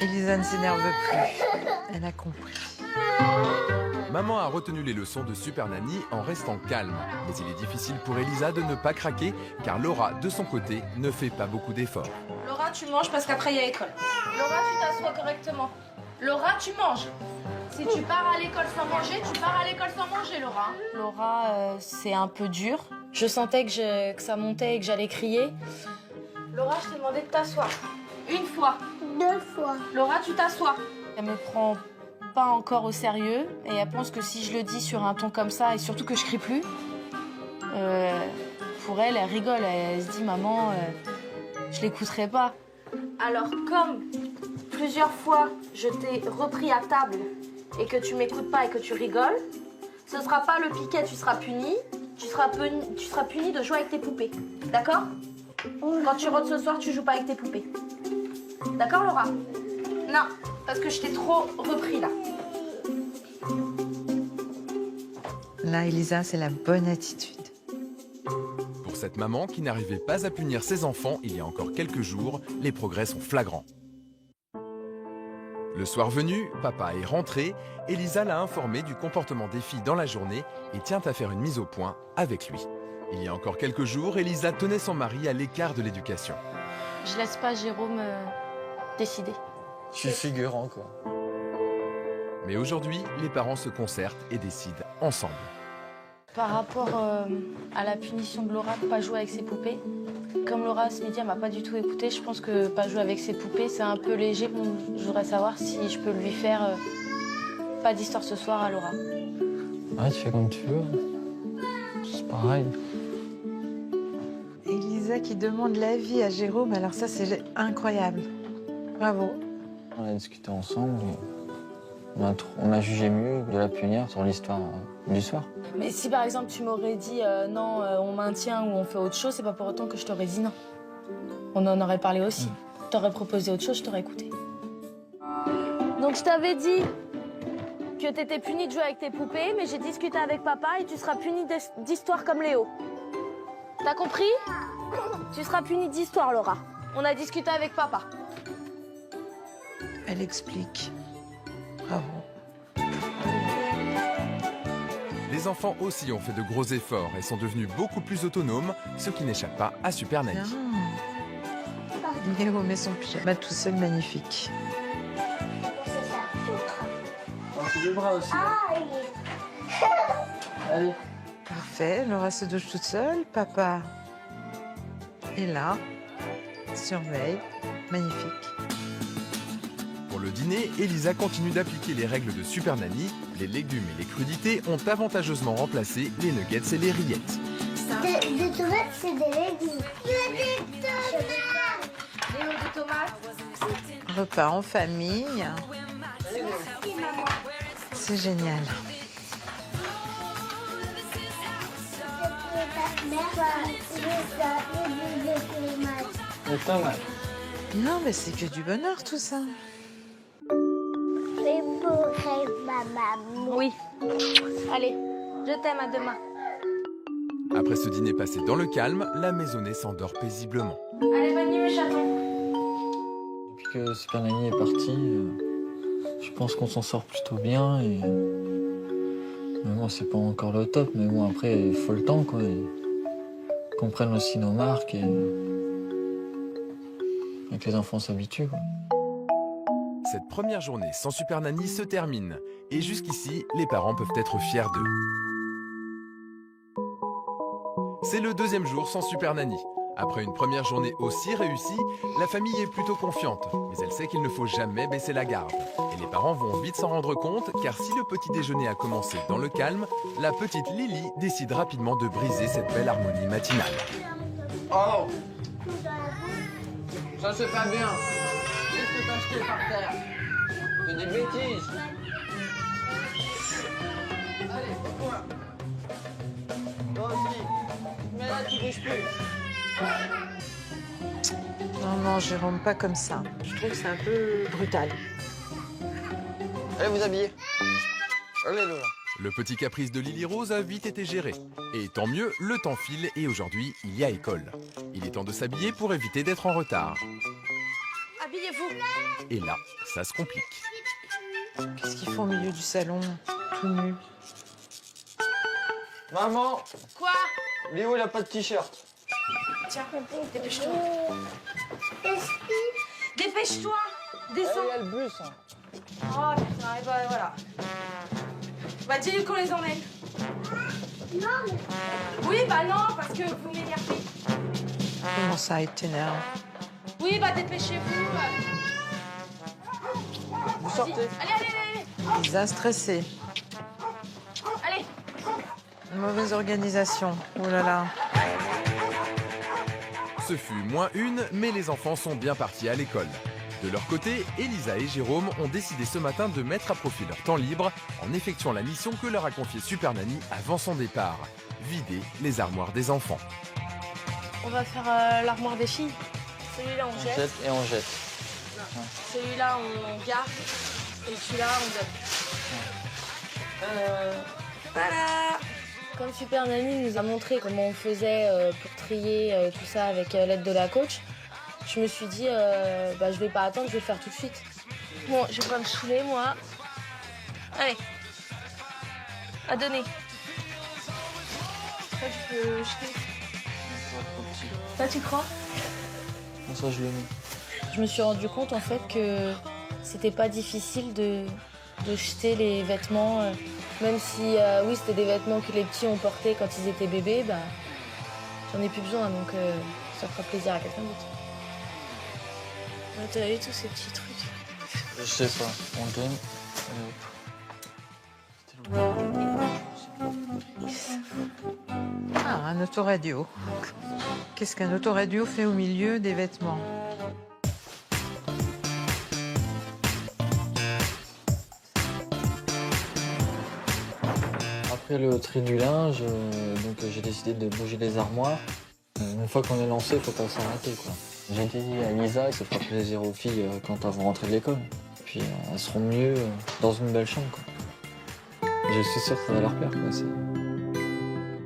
[SPEAKER 6] Elisa ne s'énerve plus. Elle a compris.
[SPEAKER 1] Maman a retenu les leçons de Super Nanny en restant calme. Mais il est difficile pour Elisa de ne pas craquer, car Laura, de son côté, ne fait pas beaucoup d'efforts.
[SPEAKER 2] Laura, tu manges parce qu'après, il y a école. Laura, tu t'assois correctement. Laura, tu manges. Si tu pars à l'école sans manger, tu pars à l'école sans manger, Laura. Laura, c'est un peu dur. Je sentais que ça montait et que j'allais crier. Laura, je t'ai demandé de t'asseoir. 1 fois.
[SPEAKER 4] 2 fois.
[SPEAKER 2] Laura, tu t'assois. Elle me prend pas encore au sérieux et elle pense que si je le dis sur un ton comme ça et surtout que je crie plus, pour elle, elle rigole. Elle se dit, maman, je l'écouterai pas. Alors, comme plusieurs fois je t'ai repris à table et que tu m'écoutes pas et que tu rigoles, ce sera pas le piquet, tu seras puni. Tu seras puni de jouer avec tes poupées. D'accord? Quand tu rentres ce soir, tu joues pas avec tes poupées. D'accord, Laura? Non, parce que je t'ai trop repris, là.
[SPEAKER 6] Là, Elisa, c'est la bonne attitude.
[SPEAKER 1] Pour cette maman qui n'arrivait pas à punir ses enfants il y a encore quelques jours, les progrès sont flagrants. Le soir venu, papa est rentré, Elisa l'a informé du comportement des filles dans la journée et tient à faire une mise au point avec lui. Il y a encore quelques jours, Elisa tenait son mari à l'écart de l'éducation.
[SPEAKER 2] Je laisse pas Jérôme décider.
[SPEAKER 5] Je suis figurant, quoi.
[SPEAKER 1] Mais aujourd'hui, les parents se concertent et décident ensemble.
[SPEAKER 2] Par rapport à la punition de Laura de pas jouer avec ses poupées, comme Laura ce midi elle m'a pas du tout écouté, je pense que pas jouer avec ses poupées c'est un peu léger. Bon, je voudrais savoir si je peux lui faire pas d'histoire ce soir à Laura.
[SPEAKER 5] Ouais, tu fais comme tu veux. C'est pareil.
[SPEAKER 6] Elisa qui demande l'avis à Jérôme, alors ça c'est incroyable. Bravo.
[SPEAKER 5] On a discuté ensemble. On a jugé mieux de la punir sur l'histoire du soir.
[SPEAKER 2] Mais si par exemple tu m'aurais dit non, on maintient ou on fait autre chose, c'est pas pour autant que je t'aurais dit non. On en aurait parlé aussi. T'aurais proposé autre chose, je t'aurais écouté. Donc je t'avais dit que t'étais punie de jouer avec tes poupées, mais j'ai discuté avec papa et tu seras punie d'histoire comme Léo. T'as compris? Tu seras punie d'histoire, Laura. On a discuté avec papa.
[SPEAKER 6] Elle explique. Bravo.
[SPEAKER 1] Les enfants aussi ont fait de gros efforts et sont devenus beaucoup plus autonomes, ce qui n'échappe pas à Super Nanny.
[SPEAKER 6] Léo met son pyjama tout seul, magnifique.
[SPEAKER 5] C'est le bras aussi. Allez.
[SPEAKER 6] Parfait, Laura se douche toute seule. Papa est là, surveille, magnifique.
[SPEAKER 1] Pour le dîner, Elisa continue d'appliquer les règles de Super Nanny. Les légumes et les crudités ont avantageusement remplacé les nuggets et les rillettes.
[SPEAKER 4] Des tomates, c'est des légumes.
[SPEAKER 2] Léo, des tomates.
[SPEAKER 6] Repas en famille. C'est génial.
[SPEAKER 5] Les tomates.
[SPEAKER 6] Non, mais c'est que du bonheur tout ça.
[SPEAKER 4] C'est pour ma maman.
[SPEAKER 2] Oui. Allez, je t'aime, à demain.
[SPEAKER 1] Après ce dîner passé dans le calme, la maisonnée s'endort paisiblement.
[SPEAKER 2] Allez, bonne nuit, mes chatons.
[SPEAKER 5] Depuis que Super Nanny est parti, je pense qu'on s'en sort plutôt bien. Et... Mais bon, c'est pas encore le top, mais bon, après, il faut le temps, quoi. Et... qu'on prenne aussi nos marques et que les enfants s'habituent, quoi.
[SPEAKER 1] Cette première journée sans Super Nanny se termine. Et jusqu'ici, les parents peuvent être fiers d'eux. C'est le deuxième jour sans Super Nanny. Après une première journée aussi réussie, la famille est plutôt confiante. Mais elle sait qu'il ne faut jamais baisser la garde. Et les parents vont vite s'en rendre compte, car si le petit déjeuner a commencé dans le calme, la petite Lily décide rapidement de briser cette belle harmonie matinale.
[SPEAKER 7] Oh! Ça c'est pas bien. Qu'est-ce que t'as jeté par terre? C'est des bêtises. Allez, toi. Toi aussi. Mais là, tu bouges plus.
[SPEAKER 6] Non, non, Jérôme, pas comme ça. Je trouve que c'est un peu brutal.
[SPEAKER 7] Allez vous habiller. Allez, Lola.
[SPEAKER 1] Le petit caprice de Lily Rose a vite été géré. Et tant mieux, le temps file et aujourd'hui, il y a école. Il est temps de s'habiller pour éviter d'être en retard.
[SPEAKER 2] Habillez-vous.
[SPEAKER 1] Et là, ça se complique.
[SPEAKER 6] Qu'est-ce qu'ils font au milieu du salon, tout nu?
[SPEAKER 7] Maman,
[SPEAKER 2] Quoi?
[SPEAKER 7] Léo il a pas de t-shirt.
[SPEAKER 2] Tiens, dépêche-toi. Dépêche-toi. Descends.
[SPEAKER 7] Il y a le bus. Hein.
[SPEAKER 2] Oh putain, et bah voilà. Bah dis-lui qu'on les emmène.
[SPEAKER 4] Non.
[SPEAKER 2] Oui, bah non, parce que vous m'énervez.
[SPEAKER 6] Comment ça, il t'énerve?
[SPEAKER 2] Oui, bah dépêchez-vous.
[SPEAKER 7] Vous sortez.
[SPEAKER 2] Allez, allez, allez.
[SPEAKER 6] Lisa stressée.
[SPEAKER 2] Allez.
[SPEAKER 6] Mauvaise organisation. Oh là là.
[SPEAKER 1] Ce fut -1, mais les enfants sont bien partis à l'école. De leur côté, Elisa et Jérôme ont décidé ce matin de mettre à profit leur temps libre en effectuant la mission que leur a confiée Super Nanny avant son départ, vider les armoires des enfants.
[SPEAKER 2] On va faire l'armoire des filles. Celui-là, on jette.
[SPEAKER 5] Jette et on jette.
[SPEAKER 2] Celui-là, on garde. Et celui-là, on donne. Voilà. Comme Super Nanny nous a montré comment on faisait pour trier tout ça avec l'aide de la coach, je me suis dit, je vais pas attendre, je vais le faire tout de suite. Bon, je vais pas me saouler, moi. Allez. À donner. Ça, tu peux jeter. Ça, tu crois?
[SPEAKER 5] Ça, je le mets.
[SPEAKER 2] Je me suis rendu compte, en fait, que c'était pas difficile de jeter les vêtements. Même si, oui, c'était des vêtements que les petits ont portés quand ils étaient bébés, bah, j'en ai plus besoin, donc ça fera plaisir à quelqu'un d'autre. T'as vu tous ces petits trucs?
[SPEAKER 5] Je sais pas, on donne.
[SPEAKER 8] Ah, un autoradio. Qu'est-ce qu'un autoradio fait au milieu des vêtements?
[SPEAKER 5] Après le tri du linge, donc j'ai décidé de bouger les armoires. Une fois qu'on est lancé, il faut pas s'arrêter, quoi. J'ai dit à Lisa que ça fera plaisir aux filles quand elles vont rentrer de l'école. Puis elles seront mieux dans une belle chambre, quoi. Je suis sûr que ça va leur plaire, quoi.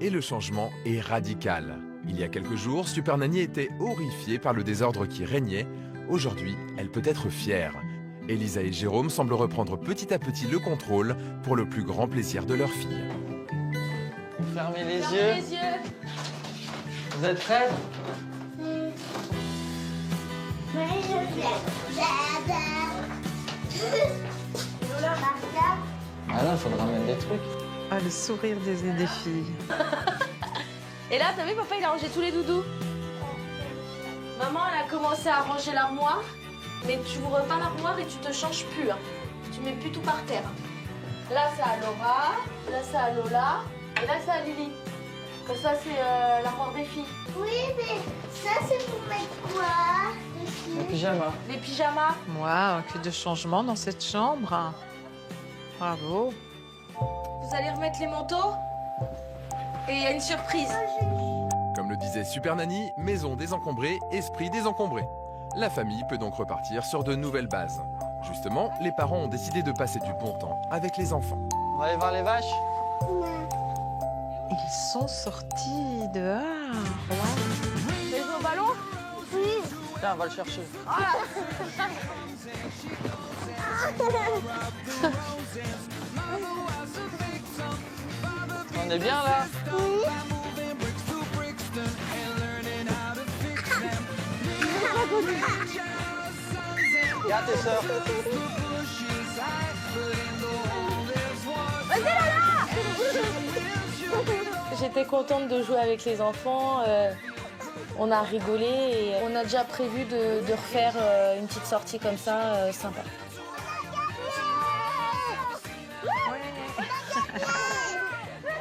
[SPEAKER 1] Et le changement est radical. Il y a quelques jours, Super Nanny était horrifiée par le désordre qui régnait. Aujourd'hui, elle peut être fière. Elisa et Jérôme semblent reprendre petit à petit le contrôle pour le plus grand plaisir de leur fille.
[SPEAKER 7] Fermez les yeux. Vous êtes prêts?
[SPEAKER 5] Ah là, il faudra mettre des trucs.
[SPEAKER 8] Ah, le sourire des filles.
[SPEAKER 2] Et là, t'as vu, papa, il a rangé tous les doudous. Maman, elle a commencé à ranger l'armoire, mais tu ouvres pas l'armoire et tu te changes plus. Hein. Tu mets plus tout par terre. Là, c'est à Laura, là, c'est à Lola, et là, c'est à Lily. Comme ça, c'est l'armoire des filles.
[SPEAKER 4] Oui, mais ça, c'est pour mettre quoi dessus?
[SPEAKER 5] Les pyjamas.
[SPEAKER 2] Les pyjamas.
[SPEAKER 8] Waouh, que de changements dans cette chambre. Bravo.
[SPEAKER 2] Vous allez remettre les manteaux. Et il y a une surprise.
[SPEAKER 1] Comme le disait Super Nanny, maison désencombrée, esprit désencombré. La famille peut donc repartir sur de nouvelles bases. Justement, les parents ont décidé de passer du bon temps avec les enfants.
[SPEAKER 7] On va aller voir les vaches?
[SPEAKER 8] Ils sont sortis dehors.
[SPEAKER 2] Vous allez jouer au ballon?
[SPEAKER 4] Oui.
[SPEAKER 7] Tiens, on va le chercher. On est bien là?
[SPEAKER 4] Oui.
[SPEAKER 7] Regarde tes sœurs.
[SPEAKER 2] Vas-y, Lola! J'étais contente de jouer avec les enfants. On a rigolé et on a déjà prévu de refaire une petite sortie comme ça, sympa.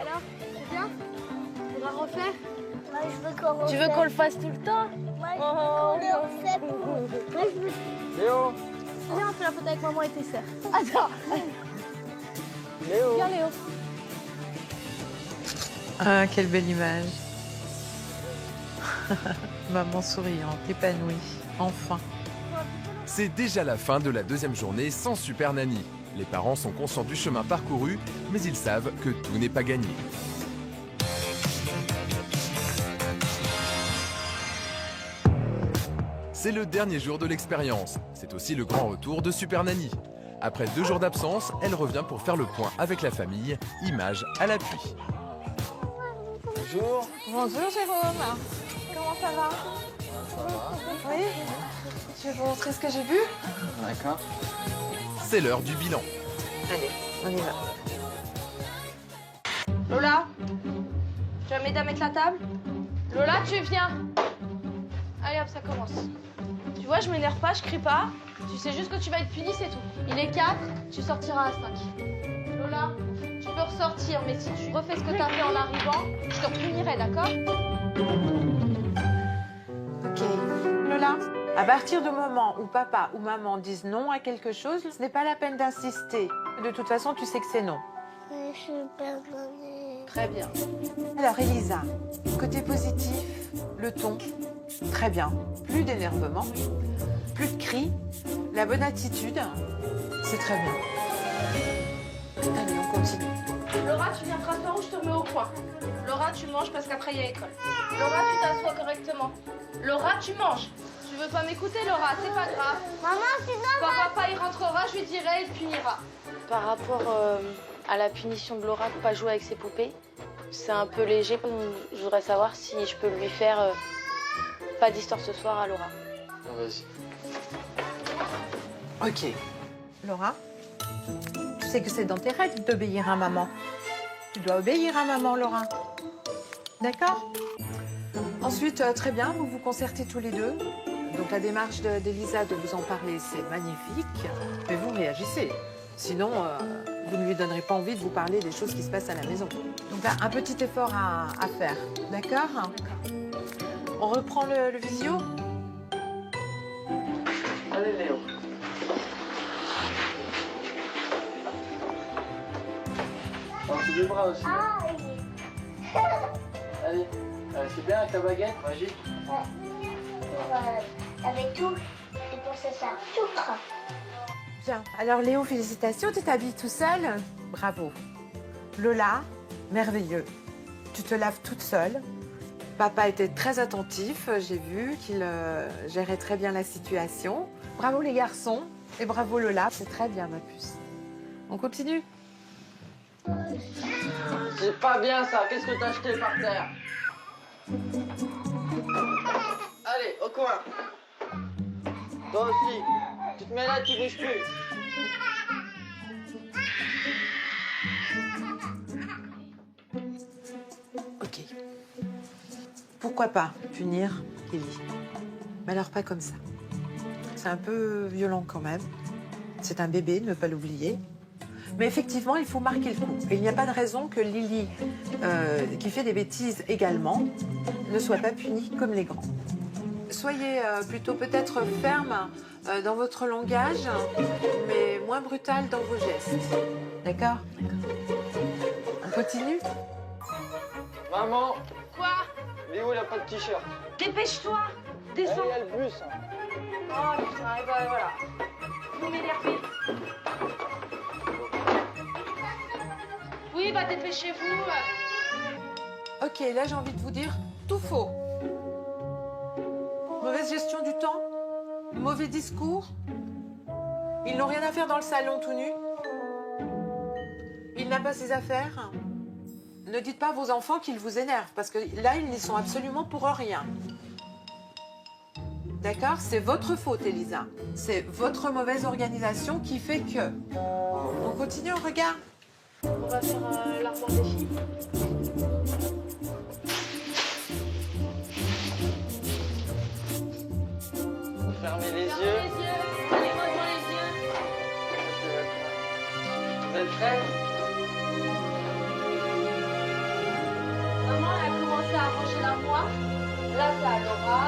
[SPEAKER 2] Alors, c'est bien? On va refaire?
[SPEAKER 4] Moi, je veux qu'on
[SPEAKER 2] Tu veux qu'on le fasse tout le temps?
[SPEAKER 4] Moi, je veux qu'on le refait pour... Moi, je veux...
[SPEAKER 7] Léo.
[SPEAKER 2] Viens, on fait la photo avec maman et tes sœurs. Attends.
[SPEAKER 7] Léo.
[SPEAKER 2] Viens, Léo.
[SPEAKER 8] Ah, quelle belle image. Maman souriante, épanouie, enfin.
[SPEAKER 1] C'est déjà la fin de la deuxième journée sans Super Nanny. Les parents sont conscients du chemin parcouru, mais ils savent que tout n'est pas gagné. C'est le dernier jour de l'expérience. C'est aussi le grand retour de Super Nanny. Après 2 jours d'absence, elle revient pour faire le point avec la famille, image à l'appui.
[SPEAKER 7] Bonjour.
[SPEAKER 8] Bonjour Jérôme.
[SPEAKER 2] Comment ça va?
[SPEAKER 8] Oui. Je vais vous montrer ce que j'ai vu.
[SPEAKER 7] D'accord.
[SPEAKER 1] C'est l'heure du bilan.
[SPEAKER 8] Allez, on y va.
[SPEAKER 2] Lola, tu vas m'aider à mettre la table? Lola, tu viens. Allez hop, ça commence. Tu vois, je m'énerve pas, je crie pas. Tu sais juste que tu vas être puni, c'est tout. Il est 4, tu sortiras à 5. Lola, tu peux ressortir, mais si tu refais ce que t'as fait en arrivant, je te punirai, d'accord?
[SPEAKER 8] Ok. Lola, à partir du moment où papa ou maman disent non à quelque chose, ce n'est pas la peine d'insister. De toute façon, tu sais que c'est non.
[SPEAKER 4] Je suis pardonnée.
[SPEAKER 8] Très bien. Alors, Elisa, côté positif, le ton, très bien. Plus d'énervement, plus de cris, la bonne attitude, c'est très bien. Allez, on continue.
[SPEAKER 2] Laura, tu viens te rasseoir ou je te remets au coin? Laura, tu manges parce qu'après il y a école. Laura, tu t'assois correctement. Laura, tu manges. Tu veux pas m'écouter, Laura, c'est pas grave.
[SPEAKER 4] Maman, sinon...
[SPEAKER 2] Quand papa il rentrera, je lui dirai, il punira. Par rapport à la punition de Laura de pas jouer avec ses poupées, c'est un peu léger. Je voudrais savoir si je peux lui faire pas d'histoire ce soir à Laura.
[SPEAKER 5] Vas-y.
[SPEAKER 8] Ok. Laura, tu sais que c'est dans tes règles d'obéir à maman. Tu dois obéir à maman, Laura. D'accord? Ensuite, très bien, vous vous concertez tous les deux. Donc la démarche d'Elisa de vous en parler, c'est magnifique. Mais vous réagissez. Sinon, vous ne lui donnerez pas envie de vous parler des choses qui se passent à la maison. Donc là, un petit effort à faire. D'accord? On reprend le visio?
[SPEAKER 5] Allez, Léo. Lance les bras aussi.
[SPEAKER 4] Ah,
[SPEAKER 5] Allez, c'est bien avec ta baguette, magique.
[SPEAKER 4] avec tout, c'est pour ça, tout.
[SPEAKER 8] Bien. Alors Léo, félicitations, tu t'habilles tout seul. Bravo. Lola, merveilleux. Tu te laves toute seule. Papa était très attentif, j'ai vu qu'il gérait très bien la situation. Bravo les garçons et bravo Lola, c'est très bien ma puce. On continue?
[SPEAKER 7] C'est pas bien ça, qu'est-ce que t'as jeté par terre? Allez, au coin. Toi aussi, tu te mets là, tu bouges plus.
[SPEAKER 8] Ok. Pourquoi pas punir Kelly? Mais alors pas comme ça. C'est un peu violent quand même. C'est un bébé, ne pas l'oublier. Mais effectivement, il faut marquer le coup. Et il n'y a pas de raison que Lily, qui fait des bêtises également, ne soit pas punie comme les grands. Soyez plutôt peut-être ferme dans votre langage, mais moins brutal dans vos gestes. D'accord? On continue?
[SPEAKER 7] Maman,
[SPEAKER 2] Quoi?
[SPEAKER 7] Léo il a pas de t-shirt.
[SPEAKER 2] Dépêche-toi.
[SPEAKER 7] Allez,
[SPEAKER 2] Descends.
[SPEAKER 7] il y a le bus.
[SPEAKER 2] Oh putain, et ben voilà. Vous m'énervez. Oui, bah dépêchez-vous.
[SPEAKER 8] Ok, là j'ai envie de vous dire tout faux. Mauvaise gestion du temps, mauvais discours. Ils n'ont rien à faire dans le salon tout nu. Il n'a pas ses affaires. Ne dites pas à vos enfants qu'ils vous énervent, parce que là, ils n'y sont absolument pour rien. D'accord? C'est votre faute, Elisa. C'est votre mauvaise organisation qui fait que... On continue, on regarde.
[SPEAKER 2] On va faire l'armoire des filles.
[SPEAKER 7] Fermez les
[SPEAKER 2] Fermez
[SPEAKER 7] yeux.
[SPEAKER 2] les yeux. Allez-moi dans les yeux.
[SPEAKER 7] Vous êtes prêts?
[SPEAKER 2] Maman, elle a commencé à ranger l'armoire. Là, c'est à Laura.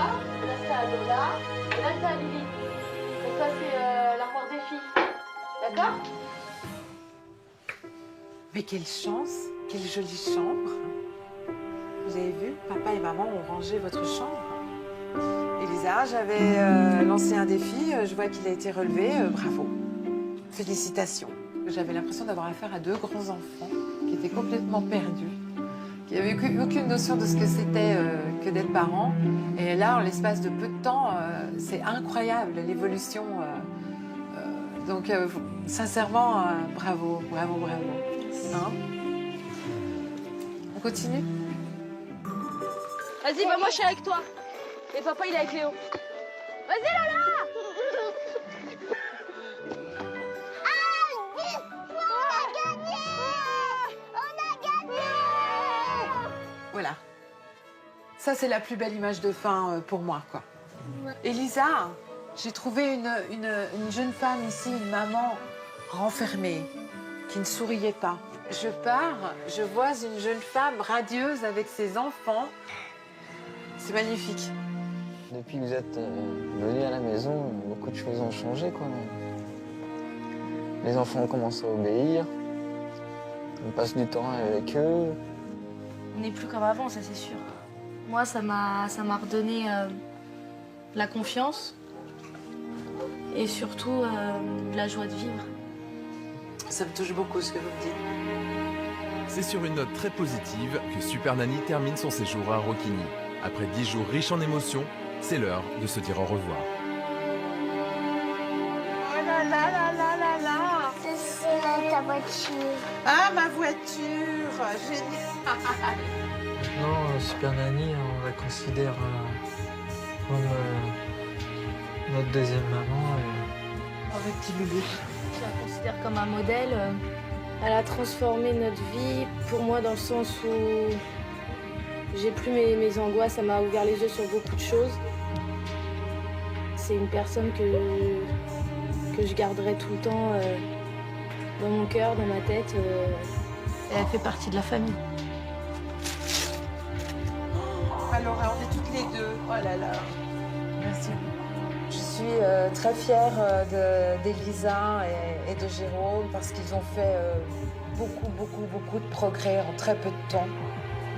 [SPEAKER 2] Là, c'est à Lola. Et là, c'est à Lily. Donc ça, c'est l'armoire des filles. D'accord?
[SPEAKER 8] Mais quelle chance, quelle jolie chambre. Vous avez vu, papa et maman ont rangé votre chambre. Elisa, j'avais lancé un défi, je vois qu'il a été relevé, bravo. Félicitations. J'avais l'impression d'avoir affaire à deux grands enfants qui étaient complètement perdus, qui n'avaient aucune notion de ce que c'était que d'être parents. Et là, en l'espace de peu de temps, c'est incroyable l'évolution. Donc, sincèrement, bravo, bravo, bravo. Hein? On continue?
[SPEAKER 2] Vas-y, bah moi, je suis avec toi. Et papa, il est avec Léo. Vas-y, Lola!
[SPEAKER 8] Voilà. Ça, c'est la plus belle image de fin pour moi, quoi. Elisa, j'ai trouvé une jeune femme ici, une maman renfermée, qui ne souriait pas. Je pars, je vois une jeune femme radieuse avec ses enfants. C'est magnifique.
[SPEAKER 7] Depuis que vous êtes venus à la maison, beaucoup de choses ont changé, quoi. Les enfants ont commencé à obéir. On passe du temps avec eux.
[SPEAKER 2] On n'est plus comme avant, ça c'est sûr. Moi, ça m'a redonné la confiance et surtout la joie de vivre.
[SPEAKER 8] Ça me touche beaucoup ce que vous me dites.
[SPEAKER 1] C'est sur une note très positive que Super Nanny termine son séjour à Roquigny. Après 10 jours riches en émotions, c'est l'heure de se dire au revoir.
[SPEAKER 8] Oh là là là là là là.
[SPEAKER 4] C'est là ta voiture.
[SPEAKER 8] Ah, ma voiture. Génial.
[SPEAKER 5] Maintenant, Super Nanny, on la considère comme notre deuxième maman.
[SPEAKER 6] Avec petit loulou.
[SPEAKER 2] Je la considère comme un modèle. Elle a transformé notre vie pour moi dans le sens où j'ai plus mes angoisses, ça m'a ouvert les yeux sur beaucoup de choses. C'est une personne que je garderai tout le temps dans mon cœur, dans ma tête. Et elle fait partie de la famille.
[SPEAKER 8] Alors, on est toutes les deux. Oh là là.
[SPEAKER 3] Merci. Je suis très fière d'Elisa et de Jérôme parce qu'ils ont fait beaucoup de progrès en très peu de temps.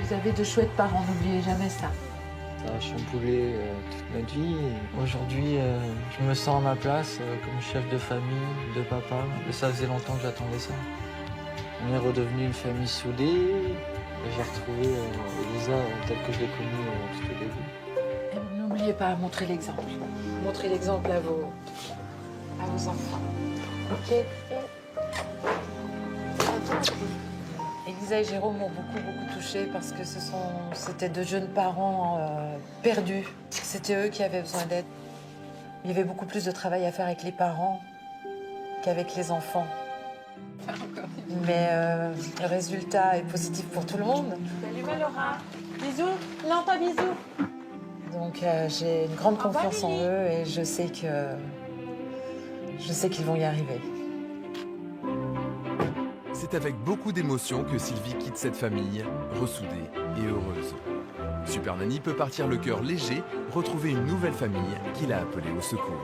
[SPEAKER 6] Vous avez de chouettes parents, n'oubliez jamais ça.
[SPEAKER 5] Ça a chamboulé toute notre vie. Aujourd'hui, je me sens à ma place comme chef de famille, de papa. Et ça faisait longtemps que j'attendais ça. On est redevenu une famille soudée. Et j'ai retrouvé Elisa telle que je l'ai connue tout au début.
[SPEAKER 6] Et n'oubliez pas à montrer l'exemple.
[SPEAKER 3] Montrez l'exemple à vos enfants. Ok. Elisa et Jérôme m'ont beaucoup touchée parce que c'était deux jeunes parents perdus. C'était eux qui avaient besoin d'aide. Il y avait beaucoup plus de travail à faire avec les parents qu'avec les enfants. Mais le résultat est positif pour tout le monde.
[SPEAKER 8] Salut Malora. Bisous. Non, pas bisous.
[SPEAKER 3] Donc j'ai une grande confiance en eux et je sais qu'ils vont y arriver.
[SPEAKER 1] C'est avec beaucoup d'émotion que Sylvie quitte cette famille, ressoudée et heureuse. Super Nanny peut partir le cœur léger, retrouver une nouvelle famille qu'il a appelée au secours.